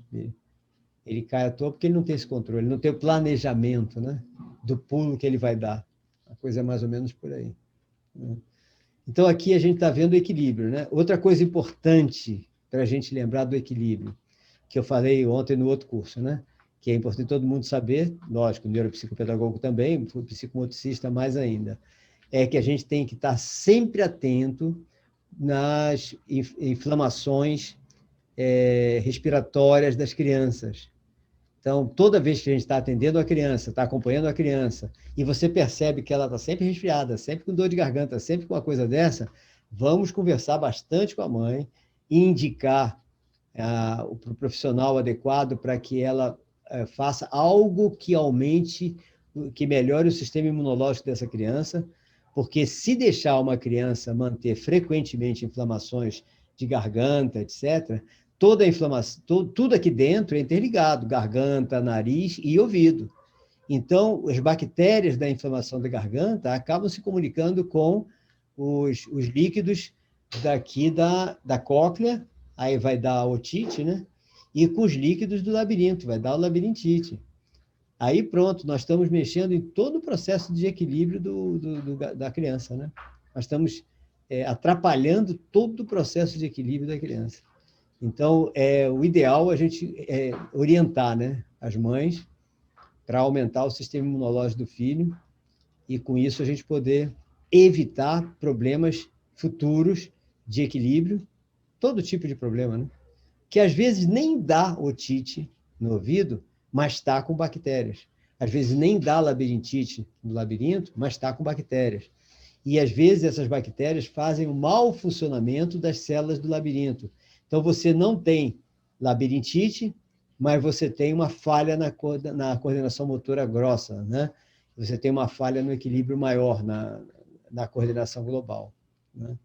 Speaker 1: Ele cai à toa porque ele não tem esse controle, ele não tem o planejamento, né, do pulo que ele vai dar. A coisa é mais ou menos por aí, né? Então, aqui a gente está vendo o equilíbrio, né? Outra coisa importante para a gente lembrar do equilíbrio, que eu falei ontem no outro curso, né? Que é importante todo mundo saber, lógico, o neuropsicopedagogo também, o psicomotricista mais ainda, é que a gente tem que estar sempre atento nas inflamações respiratórias das crianças. Então, toda vez que a gente está atendendo a criança, está acompanhando a criança, e você percebe que ela está sempre resfriada, sempre com dor de garganta, sempre com uma coisa dessa, vamos conversar bastante com a mãe e indicar o profissional adequado para que ela faça algo que aumente, que melhore o sistema imunológico dessa criança, porque se deixar uma criança manter frequentemente inflamações de garganta, etc., toda a inflamação, tudo aqui dentro é interligado, garganta, nariz e ouvido. Então, as bactérias da inflamação da garganta acabam se comunicando com os líquidos daqui da cóclea, aí vai dar a otite, né? E com os líquidos do labirinto, vai dar o labirintite. Aí pronto, nós estamos mexendo em todo o processo de equilíbrio da criança, né? Nós estamos atrapalhando todo o processo de equilíbrio da criança. Então, o ideal é a gente orientar, né, as mães para aumentar o sistema imunológico do filho e, com isso, a gente poder evitar problemas futuros de equilíbrio, todo tipo de problema, né? Que às vezes nem dá otite no ouvido, mas está com bactérias. Às vezes nem dá labirintite no labirinto, mas está com bactérias. E às vezes essas bactérias fazem o mau funcionamento das células do labirinto. Então você não tem labirintite, mas você tem uma falha na coordenação motora grossa, né? Você tem uma falha no equilíbrio maior na coordenação global, né?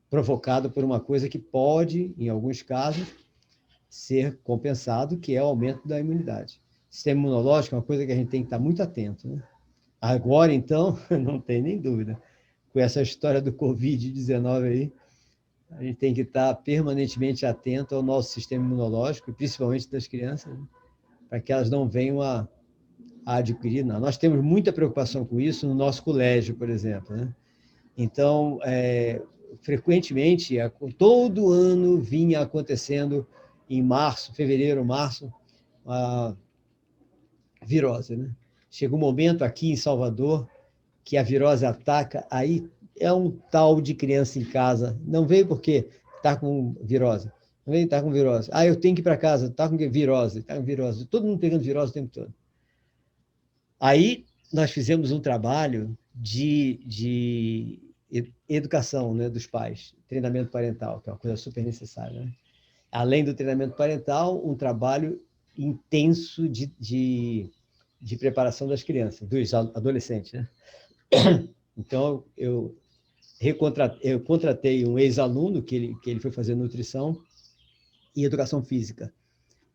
Speaker 1: Provocado por uma coisa que pode, em alguns casos, ser compensado, que é o aumento da imunidade. O sistema imunológico é uma coisa que a gente tem que estar muito atento, né? Agora, então, não tem nem dúvida, com essa história do Covid-19 aí, a gente tem que estar permanentemente atento ao nosso sistema imunológico, principalmente das crianças, né? Para que elas não venham a adquirir. Não. Nós temos muita preocupação com isso no nosso colégio, por exemplo, né? Então, frequentemente, todo ano vinha acontecendo em março, fevereiro, março, a virose, né? Chega um momento aqui em Salvador que a virose ataca, aí é um tal de criança em casa, não veio porque está com virose, não veio estar com virose. Ah, eu tenho que ir para casa, está com virose, está com virose. Todo mundo pegando virose o tempo todo. Aí nós fizemos um trabalho de educação, né, dos pais, treinamento parental, que é uma coisa super necessária, né? Além do treinamento parental, um trabalho intenso de preparação das crianças, dos adolescentes, né? Então, eu contratei um ex-aluno que ele foi fazer nutrição e educação física.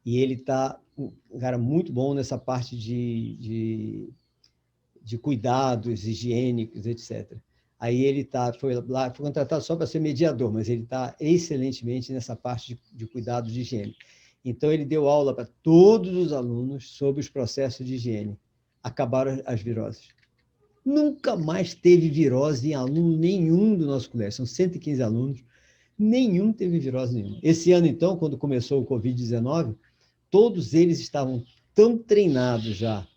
Speaker 1: E ele está um cara muito bom nessa parte de cuidados higiênicos, etc. Aí ele foi contratado só para ser mediador, mas ele está excelentemente nessa parte de cuidados de higiene. Então, ele deu aula para todos os alunos sobre os processos de higiene. Acabaram as viroses. Nunca mais teve virose em aluno nenhum do nosso colégio. São 115 alunos, nenhum teve virose nenhuma. Esse ano, então, quando começou o Covid-19, todos eles estavam tão treinados já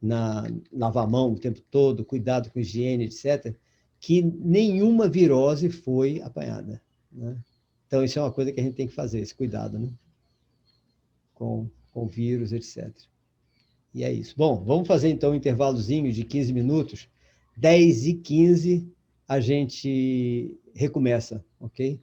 Speaker 1: na lavar a mão o tempo todo, cuidado com higiene, etc., que nenhuma virose foi apanhada, né? Então, isso é uma coisa que a gente tem que fazer, esse cuidado, né? Com vírus, etc. E é isso. Bom, vamos fazer, então, um intervalozinho de 15 minutos. 10h15, a gente recomeça, ok?